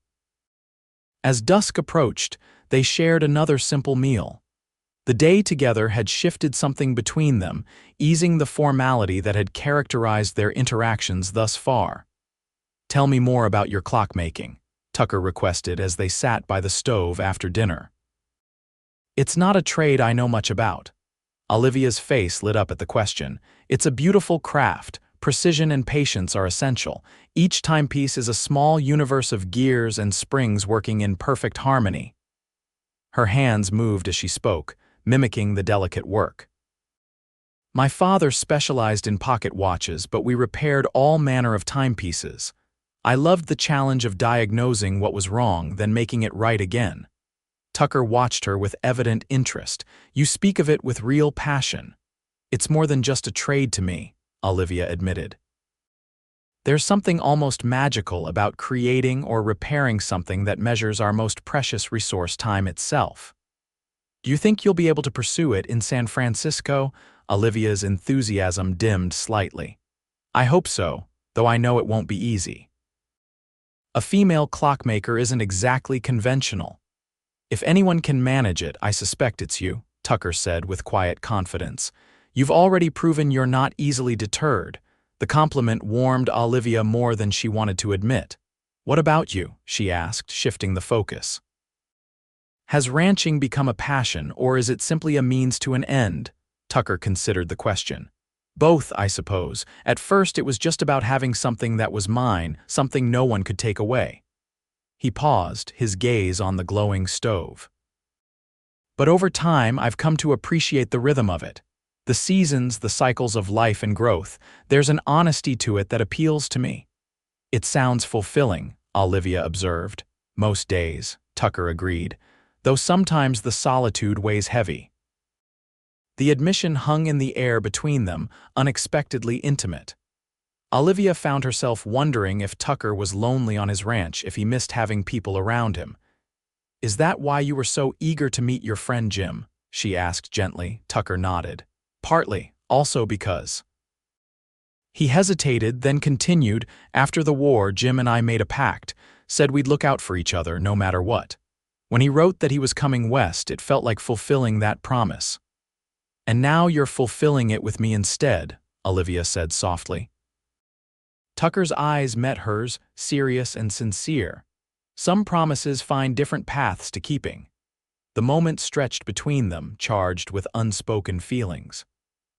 As dusk approached, they shared another simple meal. The day together had shifted something between them, easing the formality that had characterized their interactions thus far. "Tell me more about your clockmaking," Tucker requested as they sat by the stove after dinner. "It's not a trade I know much about." Olivia's face lit up at the question. "It's a beautiful craft. Precision and patience are essential. Each timepiece is a small universe of gears and springs working in perfect harmony." Her hands moved as she spoke, mimicking the delicate work. "My father specialized in pocket watches, but we repaired all manner of timepieces. I loved the challenge of diagnosing what was wrong, then making it right again." Tucker watched her with evident interest. "You speak of it with real passion." "It's more than just a trade to me," Olivia admitted. "There's something almost magical about creating or repairing something that measures our most precious resource, time itself." "Do you think you'll be able to pursue it in San Francisco?" Olivia's enthusiasm dimmed slightly. "I hope so, though I know it won't be easy. A female clockmaker isn't exactly conventional." "If anyone can manage it, I suspect it's you," Tucker said with quiet confidence. "You've already proven you're not easily deterred." The compliment warmed Olivia more than she wanted to admit. "What about you?" she asked, shifting the focus. "Has ranching become a passion, or is it simply a means to an end?" Tucker considered the question. "Both, I suppose. At first it was just about having something that was mine, something no one could take away." He paused, his gaze on the glowing stove. "But over time I've come to appreciate the rhythm of it. The seasons, the cycles of life and growth. There's an honesty to it that appeals to me." "It sounds fulfilling," Olivia observed. "Most days," Tucker agreed, "though sometimes the solitude weighs heavy." The admission hung in the air between them, unexpectedly intimate. Olivia found herself wondering if Tucker was lonely on his ranch, if he missed having people around him. "Is that why you were so eager to meet your friend Jim?" she asked gently. Tucker nodded. "Partly, also because." He hesitated, then continued, "After the war, Jim and I made a pact, said we'd look out for each other no matter what. When he wrote that he was coming west, it felt like fulfilling that promise." "And now you're fulfilling it with me instead," Olivia said softly. Tucker's eyes met hers, serious and sincere. Some promises find different paths to keeping. The moment stretched between them, charged with unspoken feelings.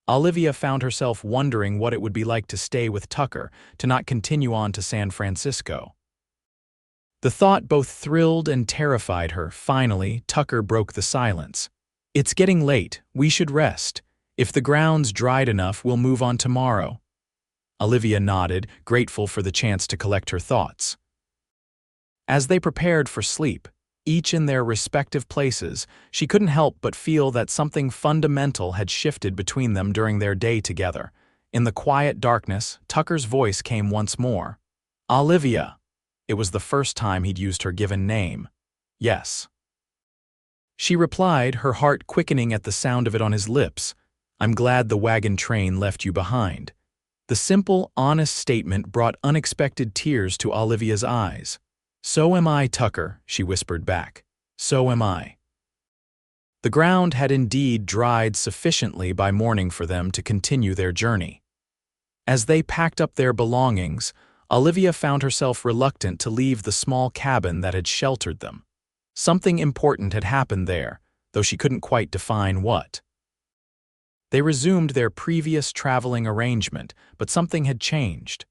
Olivia found herself wondering what it would be like to stay with Tucker, to not continue on to San Francisco. The thought both thrilled and terrified her. Finally, Tucker broke the silence. "It's getting late. We should rest. If the ground's dried enough, we'll move on tomorrow." Olivia nodded, grateful for the chance to collect her thoughts. As they prepared for sleep, each in their respective places, she couldn't help but feel that something fundamental had shifted between them during their day together. In the quiet darkness, Tucker's voice came once more. "Olivia." It was the first time he'd used her given name. "Yes." She replied, her heart quickening at the sound of it on his lips. "I'm glad the wagon train left you behind." The simple, honest statement brought unexpected tears to Olivia's eyes. "So am I, Tucker," she whispered back. "So am I." The ground had indeed dried sufficiently by morning for them to continue their journey. As they packed up their belongings, Olivia found herself reluctant to leave the small cabin that had sheltered them. Something important had happened there, though she couldn't quite define what. They resumed their previous traveling arrangement, but something had changed.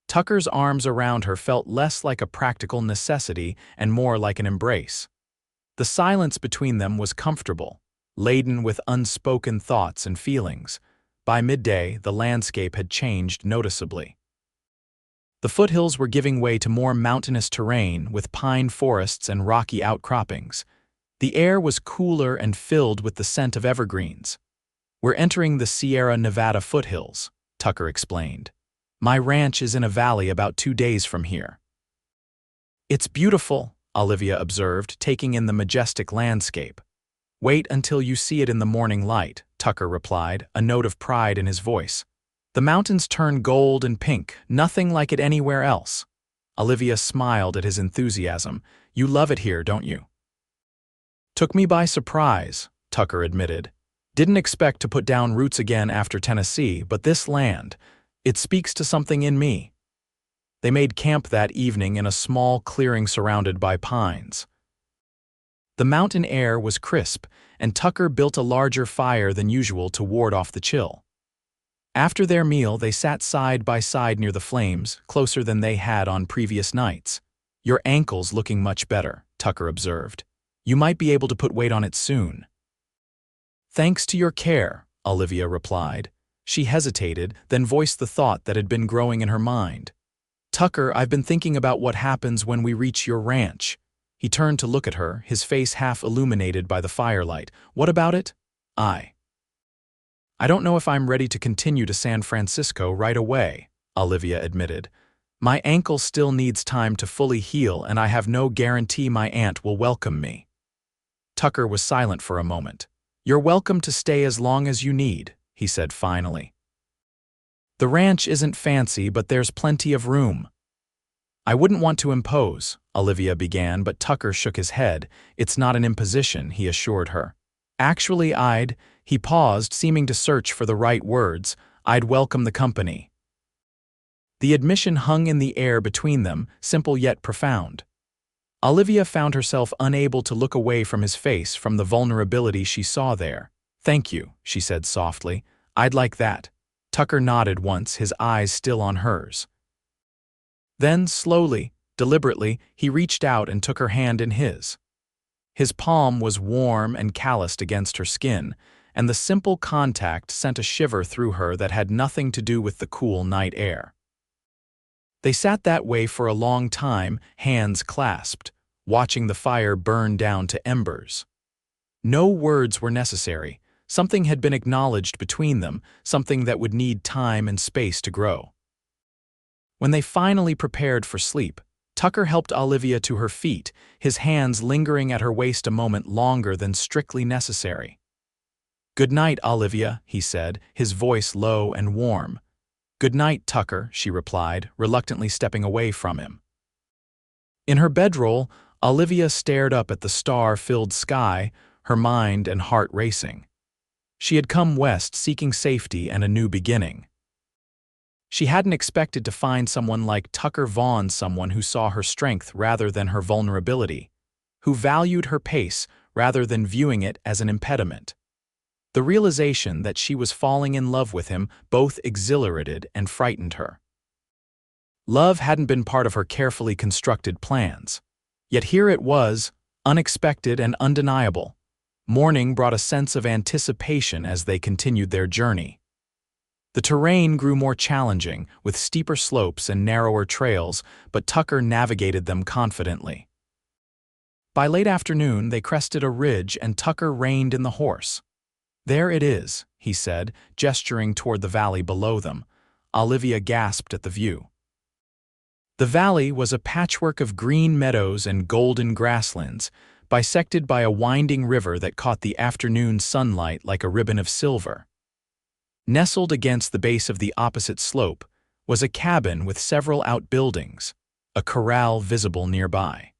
Tucker's arms around her felt less like a practical necessity and more like an embrace. The silence between them was comfortable, laden with unspoken thoughts and feelings. By midday, the landscape had changed noticeably. The foothills were giving way to more mountainous terrain with pine forests and rocky outcroppings. The air was cooler and filled with the scent of evergreens. "We're entering the Sierra Nevada foothills," Tucker explained. "My ranch is in a valley about 2 days from here." "It's beautiful," Olivia observed, taking in the majestic landscape. Wait until you see it in the morning light, Tucker replied, a note of pride in his voice. The mountains turn gold and pink, nothing like it anywhere else. Olivia smiled at his enthusiasm. You love it here, don't you? Took me by surprise, Tucker admitted. Didn't expect to put down roots again after Tennessee, but this land, it speaks to something in me. They made camp that evening in a small clearing surrounded by pines. The mountain air was crisp, and Tucker built a larger fire than usual to ward off the chill. After their meal, they sat side by side near the flames, closer than they had on previous nights. Your ankle's looking much better, Tucker observed. You might be able to put weight on it soon. Thanks to your care, Olivia replied. She hesitated, then voiced the thought that had been growing in her mind. Tucker, I've been thinking about what happens when we reach your ranch. He turned to look at her, his face half illuminated by the firelight. What about it? I don't know if I'm ready to continue to San Francisco right away, Olivia admitted. My ankle still needs time to fully heal, and I have no guarantee my aunt will welcome me. Tucker was silent for a moment. You're welcome to stay as long as you need, he said finally. The ranch isn't fancy, but there's plenty of room. I wouldn't want to impose, Olivia began, but Tucker shook his head. It's not an imposition, he assured her. Actually, he paused, seeming to search for the right words, I'd welcome the company. The admission hung in the air between them, simple yet profound. Olivia found herself unable to look away from his face, from the vulnerability she saw there. Thank you, she said softly. I'd like that. Tucker nodded once, his eyes still on hers. Then, slowly, deliberately, he reached out and took her hand in his. His palm was warm and calloused against her skin, and the simple contact sent a shiver through her that had nothing to do with the cool night air. They sat that way for a long time, hands clasped, watching the fire burn down to embers. No words were necessary. Something had been acknowledged between them, something that would need time and space to grow. When they finally prepared for sleep, Tucker helped Olivia to her feet, his hands lingering at her waist a moment longer than strictly necessary. Good night, Olivia, he said, his voice low and warm. Good night, Tucker, she replied, reluctantly stepping away from him. In her bedroll, Olivia stared up at the star-filled sky, her mind and heart racing. She had come west seeking safety and a new beginning. She hadn't expected to find someone like Tucker Vaughn, someone who saw her strength rather than her vulnerability, who valued her pace rather than viewing it as an impediment. The realization that she was falling in love with him both exhilarated and frightened her. Love hadn't been part of her carefully constructed plans. Yet here it was, unexpected and undeniable. Morning brought a sense of anticipation as they continued their journey. The terrain grew more challenging, with steeper slopes and narrower trails, but Tucker navigated them confidently. By late afternoon, they crested a ridge and Tucker reined in the horse. There it is, he said, gesturing toward the valley below them. Olivia gasped at the view. The valley was a patchwork of green meadows and golden grasslands, bisected by a winding river that caught the afternoon sunlight like a ribbon of silver. Nestled against the base of the opposite slope was a cabin with several outbuildings, a corral visible nearby.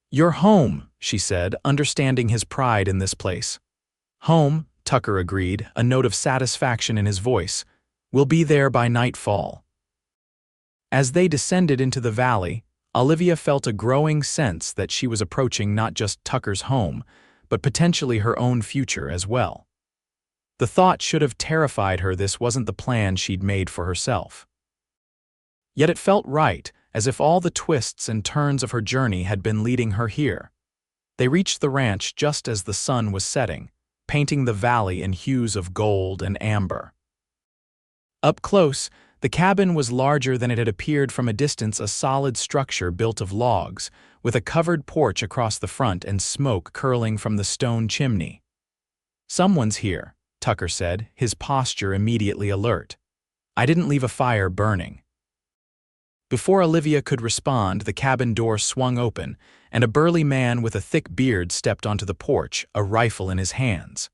You're home, she said, understanding his pride in this place. Home, Tucker agreed, a note of satisfaction in his voice. We'll be there by nightfall. As they descended into the valley, Olivia felt a growing sense that she was approaching not just Tucker's home, but potentially her own future as well. The thought should have terrified her. This wasn't the plan she'd made for herself. Yet it felt right, as if all the twists and turns of her journey had been leading her here. They reached the ranch just as the sun was setting, painting the valley in hues of gold and amber. Up close, the cabin was larger than it had appeared from a distance, a solid structure built of logs, with a covered porch across the front and smoke curling from the stone chimney. Someone's here, Tucker said, his posture immediately alert. I didn't leave a fire burning. Before Olivia could respond, the cabin door swung open, and a burly man with a thick beard stepped onto the porch, a rifle in his hands.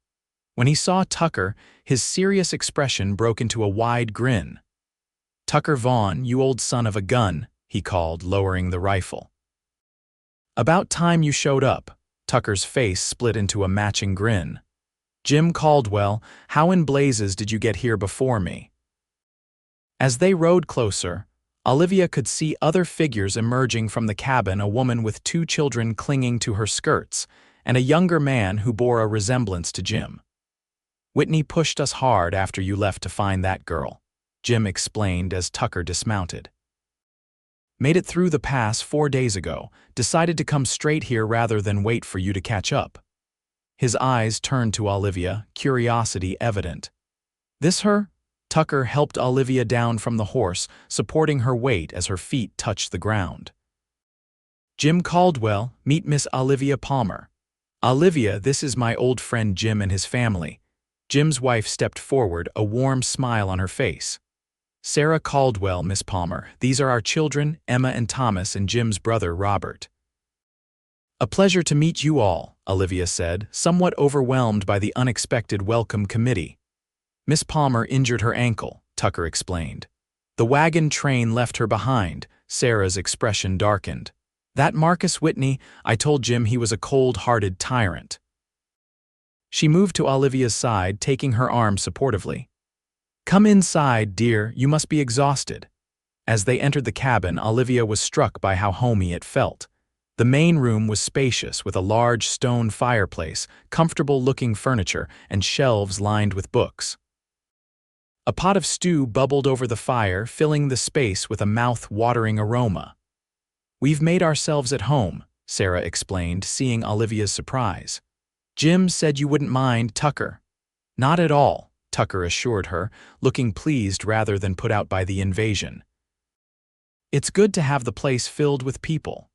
When he saw Tucker, his serious expression broke into a wide grin. "Tucker Vaughn, you old son of a gun," he called, lowering the rifle. "About time you showed up." Tucker's face split into a matching grin. "Jim Caldwell, how in blazes did you get here before me?" As they rode closer, Olivia could see other figures emerging from the cabin, a woman with 2 children clinging to her skirts, and a younger man who bore a resemblance to Jim. "Whitney pushed us hard after you left to find that girl," Jim explained as Tucker dismounted. "Made it through the pass 4 days ago, decided to come straight here rather than wait for you to catch up." His eyes turned to Olivia, curiosity evident. "This her?" Tucker helped Olivia down from the horse, supporting her weight as her feet touched the ground. "Jim Caldwell, meet Miss Olivia Palmer." "Olivia, this is my old friend Jim and his family." Jim's wife stepped forward, a warm smile on her face. "Sarah Caldwell, Miss Palmer. These are our children, Emma and Thomas, and Jim's brother, Robert." "A pleasure to meet you all," Olivia said, somewhat overwhelmed by the unexpected welcome committee. "Miss Palmer injured her ankle," Tucker explained. "The wagon train left her behind." Sarah's expression darkened. "That Marcus Whitney, I told Jim he was a cold-hearted tyrant." She moved to Olivia's side, taking her arm supportively. "Come inside, dear, you must be exhausted." As they entered the cabin, Olivia was struck by how homey it felt. The main room was spacious, with a large stone fireplace, comfortable-looking furniture, and shelves lined with books. A pot of stew bubbled over the fire, filling the space with a mouth-watering aroma. "We've made ourselves at home," Sarah explained, seeing Olivia's surprise. "Jim said you wouldn't mind, Tucker." "Not at all," Tucker assured her, looking pleased rather than put out by the invasion. "It's good to have the place filled with people."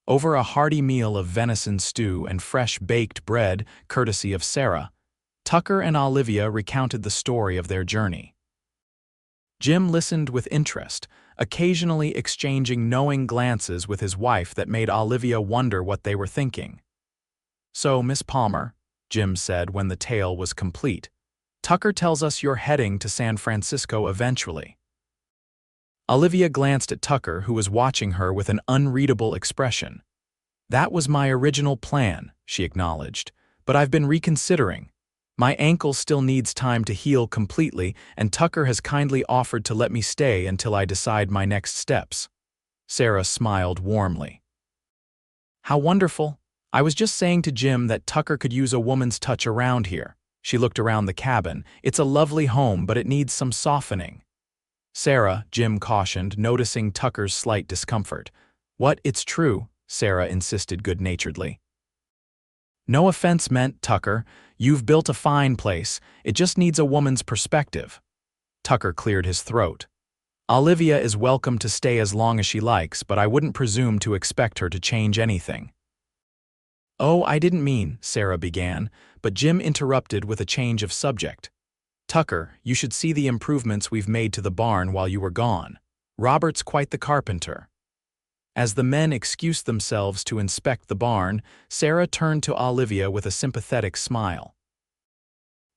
Over a hearty meal of venison stew and fresh baked bread, courtesy of Sarah, Tucker and Olivia recounted the story of their journey. Jim listened with interest, occasionally exchanging knowing glances with his wife that made Olivia wonder what they were thinking. "So, Miss Palmer," Jim said when the tale was complete, "Tucker tells us you're heading to San Francisco eventually." Olivia glanced at Tucker, who was watching her with an unreadable expression. "That was my original plan," she acknowledged, "but I've been reconsidering. My ankle still needs time to heal completely, and Tucker has kindly offered to let me stay until I decide my next steps." Sarah smiled warmly. "How wonderful. I was just saying to Jim that Tucker could use a woman's touch around here." She looked around the cabin. "It's a lovely home, but it needs some softening." "Sarah," Jim cautioned, noticing Tucker's slight discomfort. "What, it's true," Sarah insisted good-naturedly. "No offense meant, Tucker. You've built a fine place. It just needs a woman's perspective." Tucker cleared his throat. "Olivia is welcome to stay as long as she likes, but I wouldn't presume to expect her to change anything." "Oh, I didn't mean," Sarah began, but Jim interrupted with a change of subject. "Tucker, you should see the improvements we've made to the barn while you were gone. Robert's quite the carpenter." As the men excused themselves to inspect the barn, Sarah turned to Olivia with a sympathetic smile.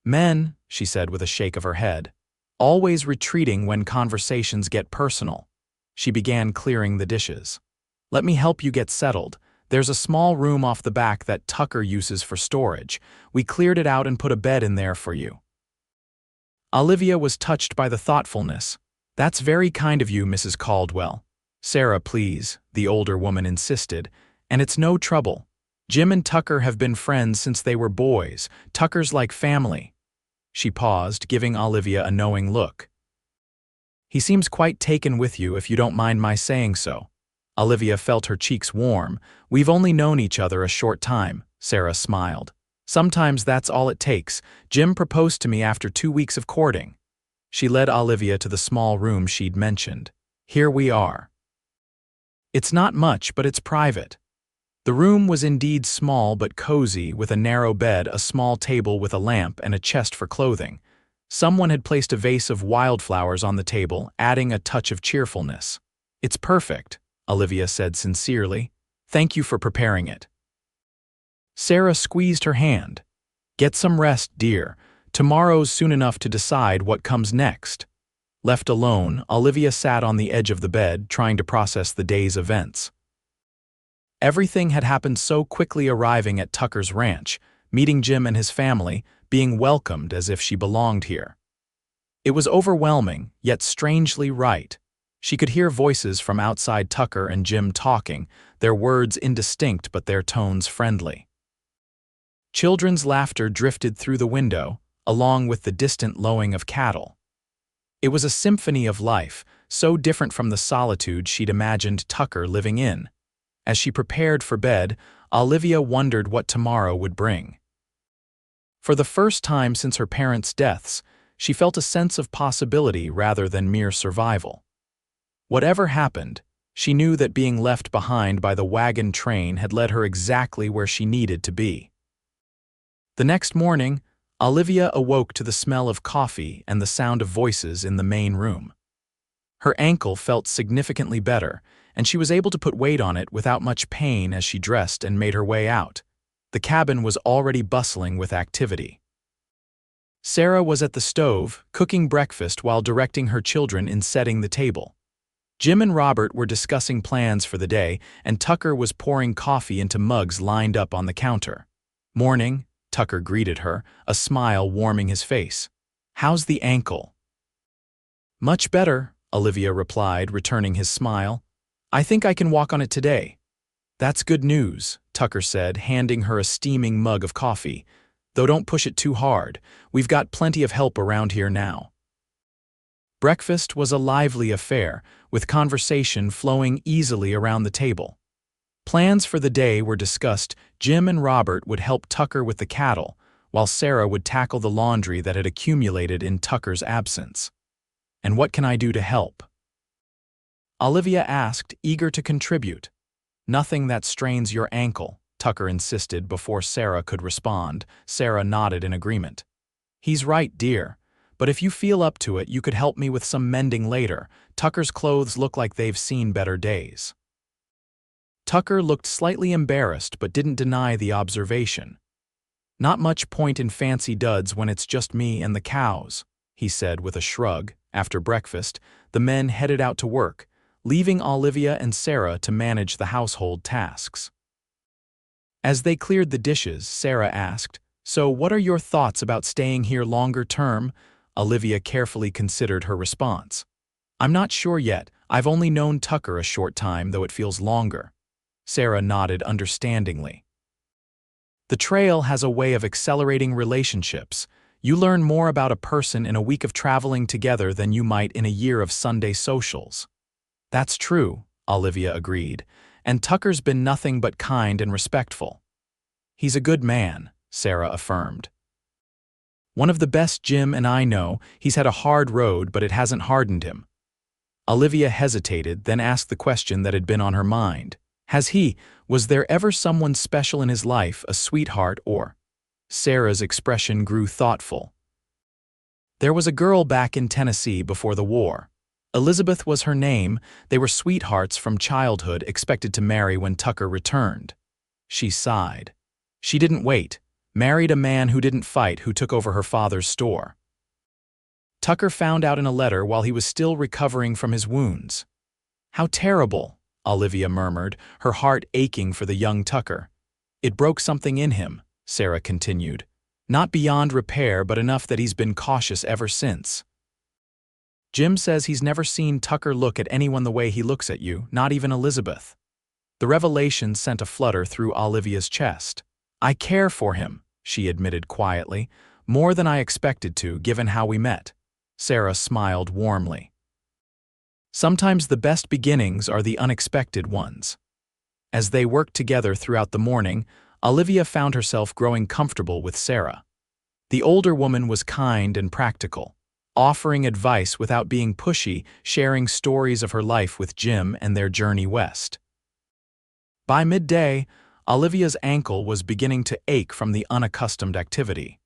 "Men," she said with a shake of her head, "always retreating when conversations get personal." She began clearing the dishes. "Let me help you get settled. There's a small room off the back that Tucker uses for storage. We cleared it out and put a bed in there for you." Olivia was touched by the thoughtfulness. "That's very kind of you, Mrs. Caldwell." "Sarah, please," the older woman insisted, "and it's no trouble. Jim and Tucker have been friends since they were boys. Tucker's like family." She paused, giving Olivia a knowing look. "He seems quite taken with you, if you don't mind my saying so." Olivia felt her cheeks warm. "We've only known each other a short time," Sarah smiled. "Sometimes that's all it takes. Jim proposed to me after 2 weeks of courting." She led Olivia to the small room she'd mentioned. "Here we are." "It's not much, but it's private." The room was indeed small but cozy, with a narrow bed, a small table with a lamp, and a chest for clothing. Someone had placed a vase of wildflowers on the table, adding a touch of cheerfulness. It's perfect, Olivia said sincerely. Thank you for preparing it. Sarah squeezed her hand. Get some rest, dear. Tomorrow's soon enough to decide what comes next. Left alone, Olivia sat on the edge of the bed, trying to process the day's events. Everything had happened so quickly, arriving at Tucker's ranch, meeting Jim and his family, being welcomed as if she belonged here. It was overwhelming, yet strangely right. She could hear voices from outside Tucker and Jim talking, their words indistinct but their tones friendly. Children's laughter drifted through the window, along with the distant lowing of cattle. It was a symphony of life, so different from the solitude she'd imagined Tucker living in. As she prepared for bed, Olivia wondered what tomorrow would bring. For the first time since her parents' deaths, she felt a sense of possibility rather than mere survival. Whatever happened, she knew that being left behind by the wagon train had led her exactly where she needed to be. The next morning, Olivia awoke to the smell of coffee and the sound of voices in the main room. Her ankle felt significantly better, and she was able to put weight on it without much pain as she dressed and made her way out. The cabin was already bustling with activity. Sarah was at the stove, cooking breakfast while directing her children in setting the table. Jim and Robert were discussing plans for the day, and Tucker was pouring coffee into mugs lined up on the counter. "Morning," Tucker greeted her, a smile warming his face. "How's the ankle?" "Much better," Olivia replied, returning his smile. "I think I can walk on it today." "That's good news," Tucker said, handing her a steaming mug of coffee. "Though don't push it too hard. We've got plenty of help around here now." Breakfast was a lively affair, with conversation flowing easily around the table. Plans for the day were discussed. Jim and Robert would help Tucker with the cattle, while Sarah would tackle the laundry that had accumulated in Tucker's absence. "And what can I do to help?" Olivia asked, eager to contribute. "Nothing that strains your ankle," Tucker insisted before Sarah could respond. Sarah nodded in agreement. "He's right, dear. But if you feel up to it, you could help me with some mending later. Tucker's clothes look like they've seen better days." Tucker looked slightly embarrassed but didn't deny the observation. "Not much point in fancy duds when it's just me and the cows," he said with a shrug. After breakfast, the men headed out to work, leaving Olivia and Sarah to manage the household tasks. As they cleared the dishes, Sarah asked, "So what are your thoughts about staying here longer term?" Olivia carefully considered her response. "I'm not sure yet. I've only known Tucker a short time, though it feels longer." Sarah nodded understandingly. "The trail has a way of accelerating relationships. You learn more about a person in a week of traveling together than you might in a year of Sunday socials." "That's true," Olivia agreed, "and Tucker's been nothing but kind and respectful." "He's a good man," Sarah affirmed. "One of the best Jim and I know. He's had a hard road, but it hasn't hardened him." Olivia hesitated, then asked the question that had been on her mind. Was there ever someone special in his life, a sweetheart or? Sarah's expression grew thoughtful. "There was a girl back in Tennessee before the war. Elizabeth was her name. They were sweethearts from childhood, expected to marry when Tucker returned." She sighed. "She didn't wait. Married a man who didn't fight, who took over her father's store. Tucker found out in a letter while he was still recovering from his wounds." "How terrible," Olivia murmured, her heart aching for the young Tucker. "It broke something in him," Sarah continued. "Not beyond repair, but enough that he's been cautious ever since. Jim says he's never seen Tucker look at anyone the way he looks at you, not even Elizabeth." The revelation sent a flutter through Olivia's chest. "I care for him," she admitted quietly, "more than I expected to, given how we met." Sarah smiled warmly. "Sometimes the best beginnings are the unexpected ones." As they worked together throughout the morning, Olivia found herself growing comfortable with Sarah. The older woman was kind and practical, offering advice without being pushy, sharing stories of her life with Jim and their journey west. By midday, Olivia's ankle was beginning to ache from the unaccustomed activity.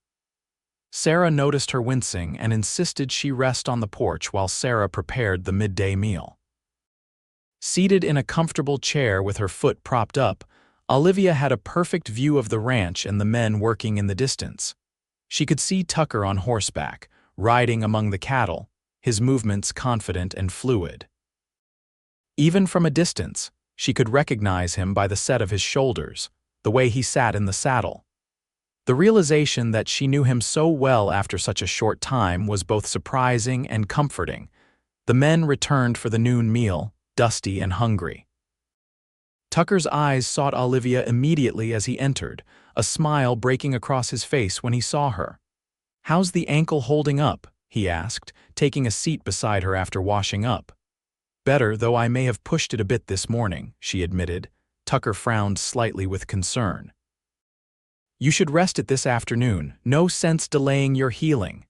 Sarah noticed her wincing and insisted she rest on the porch while Sarah prepared the midday meal. Seated in a comfortable chair with her foot propped up, Olivia had a perfect view of the ranch and the men working in the distance. She could see Tucker on horseback, riding among the cattle, his movements confident and fluid. Even from a distance, she could recognize him by the set of his shoulders, the way he sat in the saddle. The realization that she knew him so well after such a short time was both surprising and comforting. The men returned for the noon meal, dusty and hungry. Tucker's eyes sought Olivia immediately as he entered, a smile breaking across his face when he saw her. "How's the ankle holding up?" he asked, taking a seat beside her after washing up. "Better, though I may have pushed it a bit this morning," she admitted. Tucker frowned slightly with concern. "You should rest it this afternoon. No sense delaying your healing."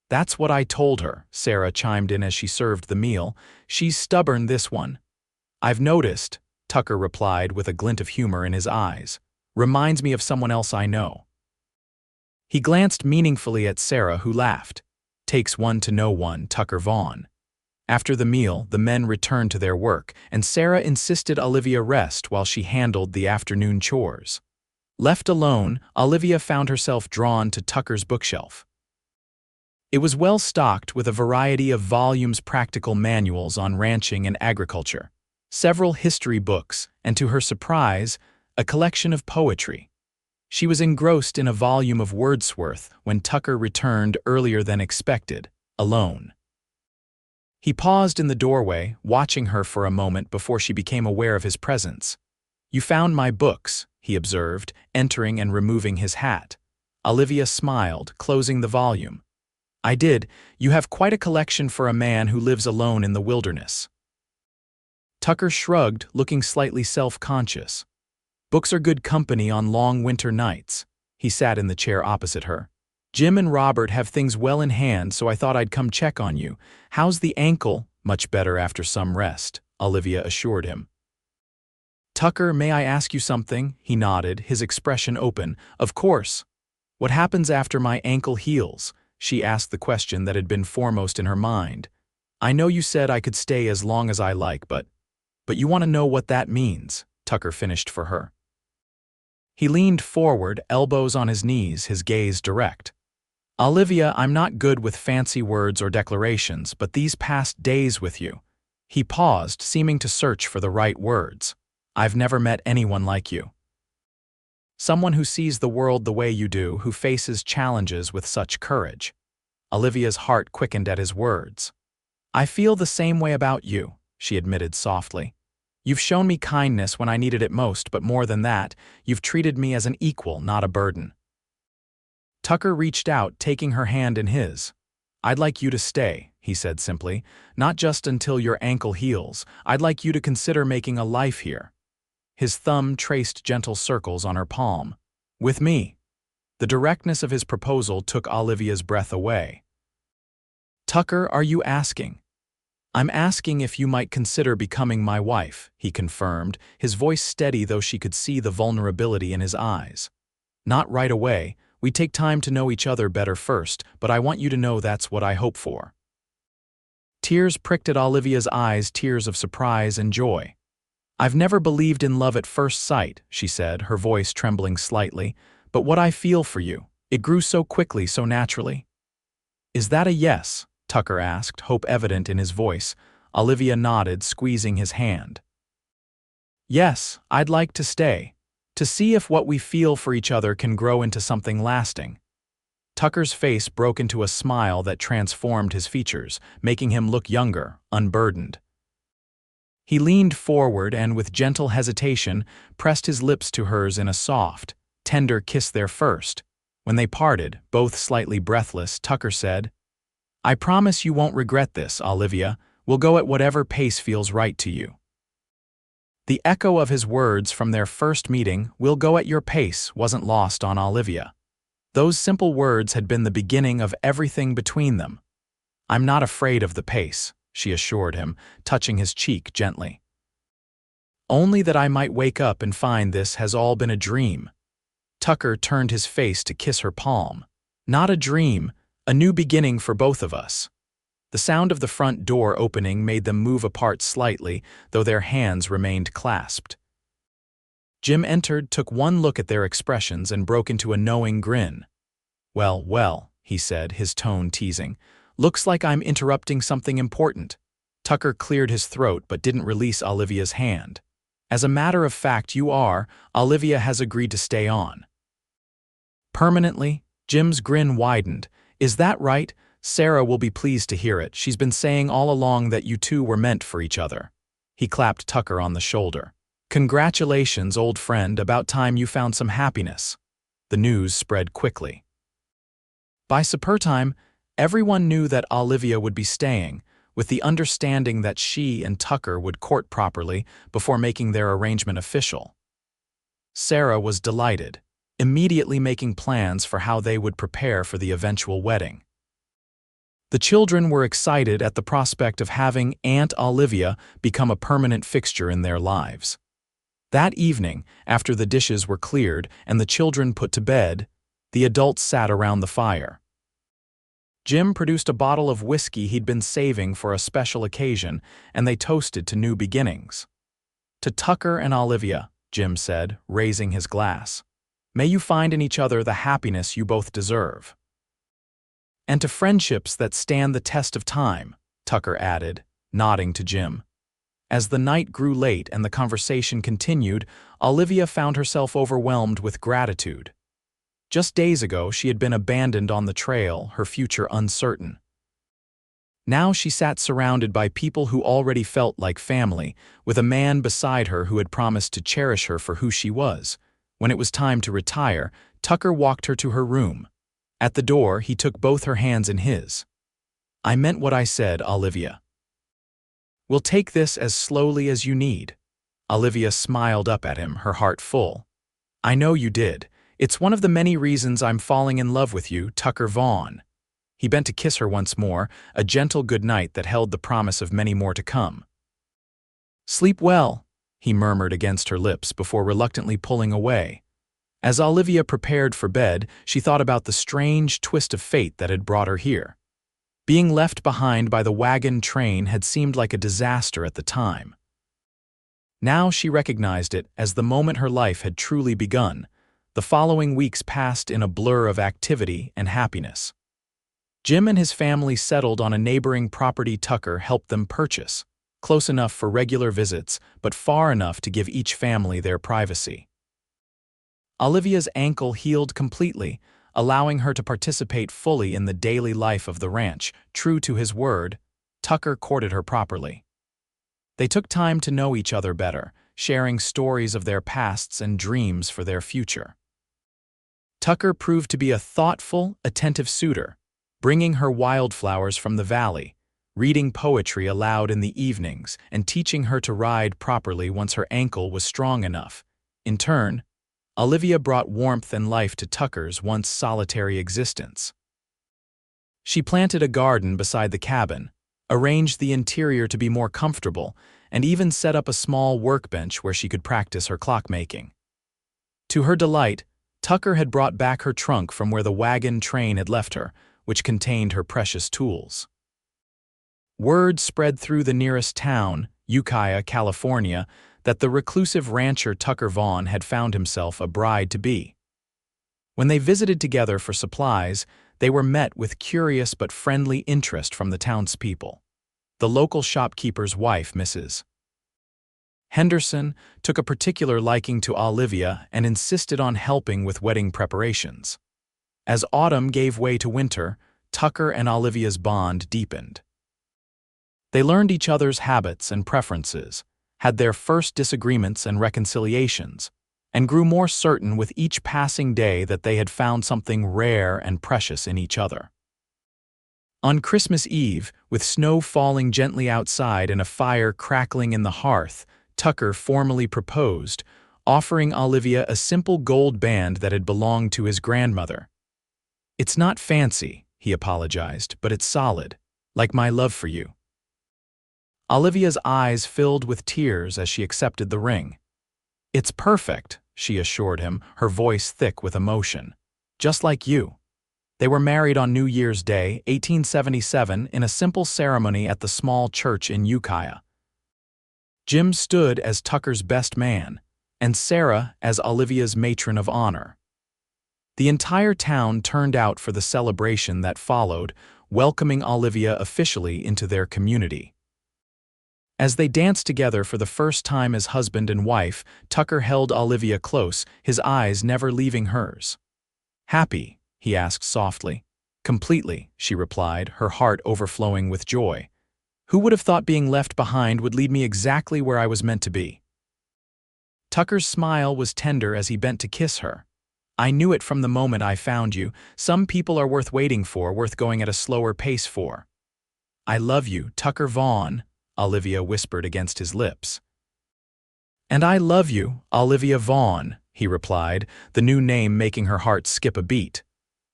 "That's what I told her," Sarah chimed in as she served the meal. "She's stubborn, this one." "I've noticed," Tucker replied with a glint of humor in his eyes. "Reminds me of someone else I know." He glanced meaningfully at Sarah, who laughed. "Takes one to know one, Tucker Vaughn." After the meal, the men returned to their work, and Sarah insisted Olivia rest while she handled the afternoon chores. Left alone, Olivia found herself drawn to Tucker's bookshelf. It was well stocked with a variety of volumes, practical manuals on ranching and agriculture, several history books, and to her surprise, a collection of poetry. She was engrossed in a volume of Wordsworth when Tucker returned earlier than expected, alone. He paused in the doorway, watching her for a moment before she became aware of his presence. "You found my books," he observed, entering and removing his hat. Olivia smiled, closing the volume. "I did. You have quite a collection for a man who lives alone in the wilderness." Tucker shrugged, looking slightly self-conscious. "Books are good company on long winter nights." He sat in the chair opposite her. "Jim and Robert have things well in hand, so I thought I'd come check on you. How's the ankle?" "Much better after some rest," Olivia assured him. "Tucker, may I ask you something?" He nodded, his expression open. "Of course." "What happens after my ankle heals?" She asked the question that had been foremost in her mind. "I know you said I could stay as long as I like, but you want to know what that means," Tucker finished for her. He leaned forward, elbows on his knees, his gaze direct. "Olivia, I'm not good with fancy words or declarations, but these past days with you." He paused, seeming to search for the right words. "I've never met anyone like you. Someone who sees the world the way you do, who faces challenges with such courage." Olivia's heart quickened at his words. "I feel the same way about you," she admitted softly. "You've shown me kindness when I needed it most, but more than that, you've treated me as an equal, not a burden." Tucker reached out, taking her hand in his. "I'd like you to stay," he said simply. "Not just until your ankle heals. I'd like you to consider making a life here." His thumb traced gentle circles on her palm. "With me." The directness of his proposal took Olivia's breath away. "Tucker, are you asking?" "I'm asking if you might consider becoming my wife," he confirmed, his voice steady though she could see the vulnerability in his eyes. "Not right away. We take time to know each other better first, but I want you to know that's what I hope for." Tears pricked at Olivia's eyes, tears of surprise and joy. "I've never believed in love at first sight," she said, her voice trembling slightly, "but what I feel for you, it grew so quickly, so naturally." "Is that a yes?" Tucker asked, hope evident in his voice. Olivia nodded, squeezing his hand. "Yes, I'd like to stay. To see if what we feel for each other can grow into something lasting." Tucker's face broke into a smile that transformed his features, making him look younger, unburdened. He leaned forward and, with gentle hesitation, pressed his lips to hers in a soft, tender kiss there first. When they parted, both slightly breathless, Tucker said, "I promise you won't regret this, Olivia. We'll go at whatever pace feels right to you." The echo of his words from their first meeting, "We'll go at your pace," wasn't lost on Olivia. Those simple words had been the beginning of everything between them. "I'm not afraid of the pace," she assured him, touching his cheek gently. "Only that I might wake up and find this has all been a dream." Tucker turned his face to kiss her palm. "Not a dream, a new beginning for both of us." The sound of the front door opening made them move apart slightly, though their hands remained clasped. Jim entered, took one look at their expressions, and broke into a knowing grin. "Well, well," he said, his tone teasing. "Looks like I'm interrupting something important." Tucker cleared his throat but didn't release Olivia's hand. "As a matter of fact, you are. Olivia has agreed to stay on." "Permanently?" Jim's grin widened. "Is that right? Sarah will be pleased to hear it. She's been saying all along that you two were meant for each other." He clapped Tucker on the shoulder. "Congratulations, old friend, about time you found some happiness." The news spread quickly. By supper time, everyone knew that Olivia would be staying, with the understanding that she and Tucker would court properly before making their arrangement official. Sarah was delighted, immediately making plans for how they would prepare for the eventual wedding. The children were excited at the prospect of having Aunt Olivia become a permanent fixture in their lives. That evening, after the dishes were cleared and the children put to bed, the adults sat around the fire. Jim produced a bottle of whiskey he'd been saving for a special occasion, and they toasted to new beginnings. "To Tucker and Olivia," Jim said, raising his glass. "May you find in each other the happiness you both deserve." "And to friendships that stand the test of time," Tucker added, nodding to Jim. As the night grew late and the conversation continued, Olivia found herself overwhelmed with gratitude. Just days ago, she had been abandoned on the trail, her future uncertain. Now she sat surrounded by people who already felt like family, with a man beside her who had promised to cherish her for who she was. When it was time to retire, Tucker walked her to her room. At the door, he took both her hands in his. "I meant what I said, Olivia. We'll take this as slowly as you need." Olivia smiled up at him, her heart full. "I know you did. It's one of the many reasons I'm falling in love with you, Tucker Vaughn." He bent to kiss her once more, a gentle goodnight that held the promise of many more to come. "Sleep well," he murmured against her lips before reluctantly pulling away. As Olivia prepared for bed, she thought about the strange twist of fate that had brought her here. Being left behind by the wagon train had seemed like a disaster at the time. Now she recognized it as the moment her life had truly begun. The following weeks passed in a blur of activity and happiness. Jim and his family settled on a neighboring property Tucker helped them purchase, close enough for regular visits, but far enough to give each family their privacy. Olivia's ankle healed completely, allowing her to participate fully in the daily life of the ranch. True to his word, Tucker courted her properly. They took time to know each other better, sharing stories of their pasts and dreams for their future. Tucker proved to be a thoughtful, attentive suitor, bringing her wildflowers from the valley, reading poetry aloud in the evenings, and teaching her to ride properly once her ankle was strong enough. In turn, Olivia brought warmth and life to Tucker's once solitary existence. She planted a garden beside the cabin, arranged the interior to be more comfortable, and even set up a small workbench where she could practice her clockmaking. To her delight, Tucker had brought back her trunk from where the wagon train had left her, which contained her precious tools. Word spread through the nearest town, Ukiah, California, that the reclusive rancher Tucker Vaughn had found himself a bride-to-be. When they visited together for supplies, they were met with curious but friendly interest from the townspeople. The local shopkeeper's wife, Mrs. Henderson, took a particular liking to Olivia and insisted on helping with wedding preparations. As autumn gave way to winter, Tucker and Olivia's bond deepened. They learned each other's habits and preferences, had their first disagreements and reconciliations, and grew more certain with each passing day that they had found something rare and precious in each other. On Christmas Eve, with snow falling gently outside and a fire crackling in the hearth, Tucker formally proposed, offering Olivia a simple gold band that had belonged to his grandmother. "It's not fancy," he apologized, "but it's solid, like my love for you." Olivia's eyes filled with tears as she accepted the ring. "It's perfect," she assured him, her voice thick with emotion. "Just like you." They were married on New Year's Day, 1877, in a simple ceremony at the small church in Ukiah. Jim stood as Tucker's best man, and Sarah as Olivia's matron of honor. The entire town turned out for the celebration that followed, welcoming Olivia officially into their community. As they danced together for the first time as husband and wife, Tucker held Olivia close, his eyes never leaving hers. "Happy?" he asked softly. "Completely," she replied, her heart overflowing with joy. "Who would have thought being left behind would lead me exactly where I was meant to be?" Tucker's smile was tender as he bent to kiss her. "I knew it from the moment I found you. Some people are worth waiting for, worth going at a slower pace for." "I love you, Tucker Vaughn," Olivia whispered against his lips. "And I love you, Olivia Vaughn," he replied, the new name making her heart skip a beat.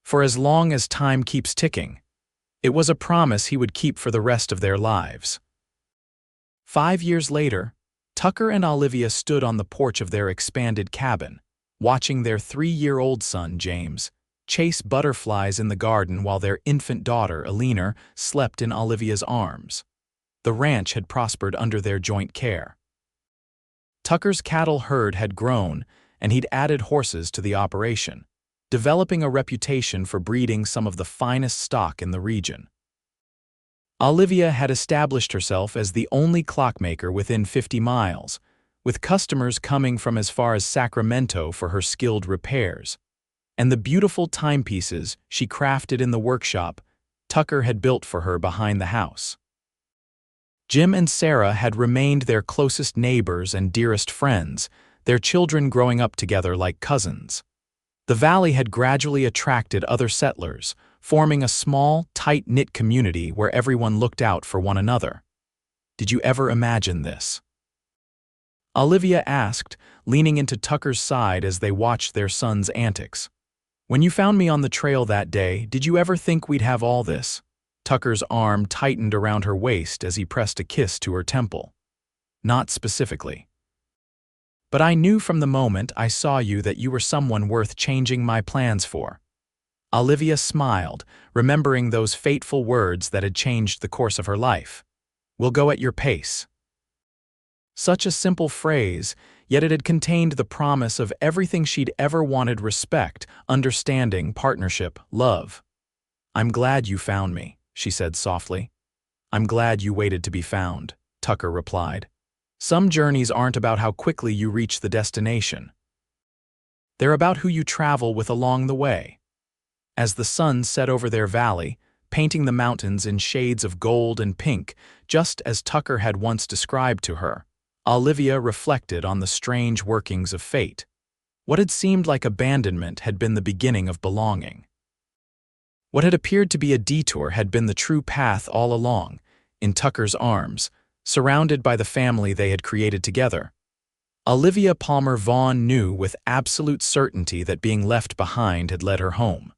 "For as long as time keeps ticking." It was a promise he would keep for the rest of their lives. 5 years later, Tucker and Olivia stood on the porch of their expanded cabin, watching their 3-year-old son, James, chase butterflies in the garden while their infant daughter, Eleanor, slept in Olivia's arms. The ranch had prospered under their joint care. Tucker's cattle herd had grown, and he'd added horses to the operation, developing a reputation for breeding some of the finest stock in the region. Olivia had established herself as the only clockmaker within 50 miles, with customers coming from as far as Sacramento for her skilled repairs. And the beautiful timepieces she crafted in the workshop Tucker had built for her behind the house. Jim and Sarah had remained their closest neighbors and dearest friends, their children growing up together like cousins. The valley had gradually attracted other settlers, forming a small, tight-knit community where everyone looked out for one another. "Did you ever imagine this?" Olivia asked, leaning into Tucker's side as they watched their son's antics. "When you found me on the trail that day, did you ever think we'd have all this?" Tucker's arm tightened around her waist as he pressed a kiss to her temple. "Not specifically. But I knew from the moment I saw you that you were someone worth changing my plans for." Olivia smiled, remembering those fateful words that had changed the course of her life. "We'll go at your pace." Such a simple phrase, yet it had contained the promise of everything she'd ever wanted: respect, understanding, partnership, love. "I'm glad you found me," she said softly. "I'm glad you waited to be found," Tucker replied. "Some journeys aren't about how quickly you reach the destination. They're about who you travel with along the way." As the sun set over their valley, painting the mountains in shades of gold and pink, just as Tucker had once described to her, Olivia reflected on the strange workings of fate. What had seemed like abandonment had been the beginning of belonging. What had appeared to be a detour had been the true path all along, in Tucker's arms, surrounded by the family they had created together. Olivia Palmer Vaughn knew with absolute certainty that being left behind had led her home.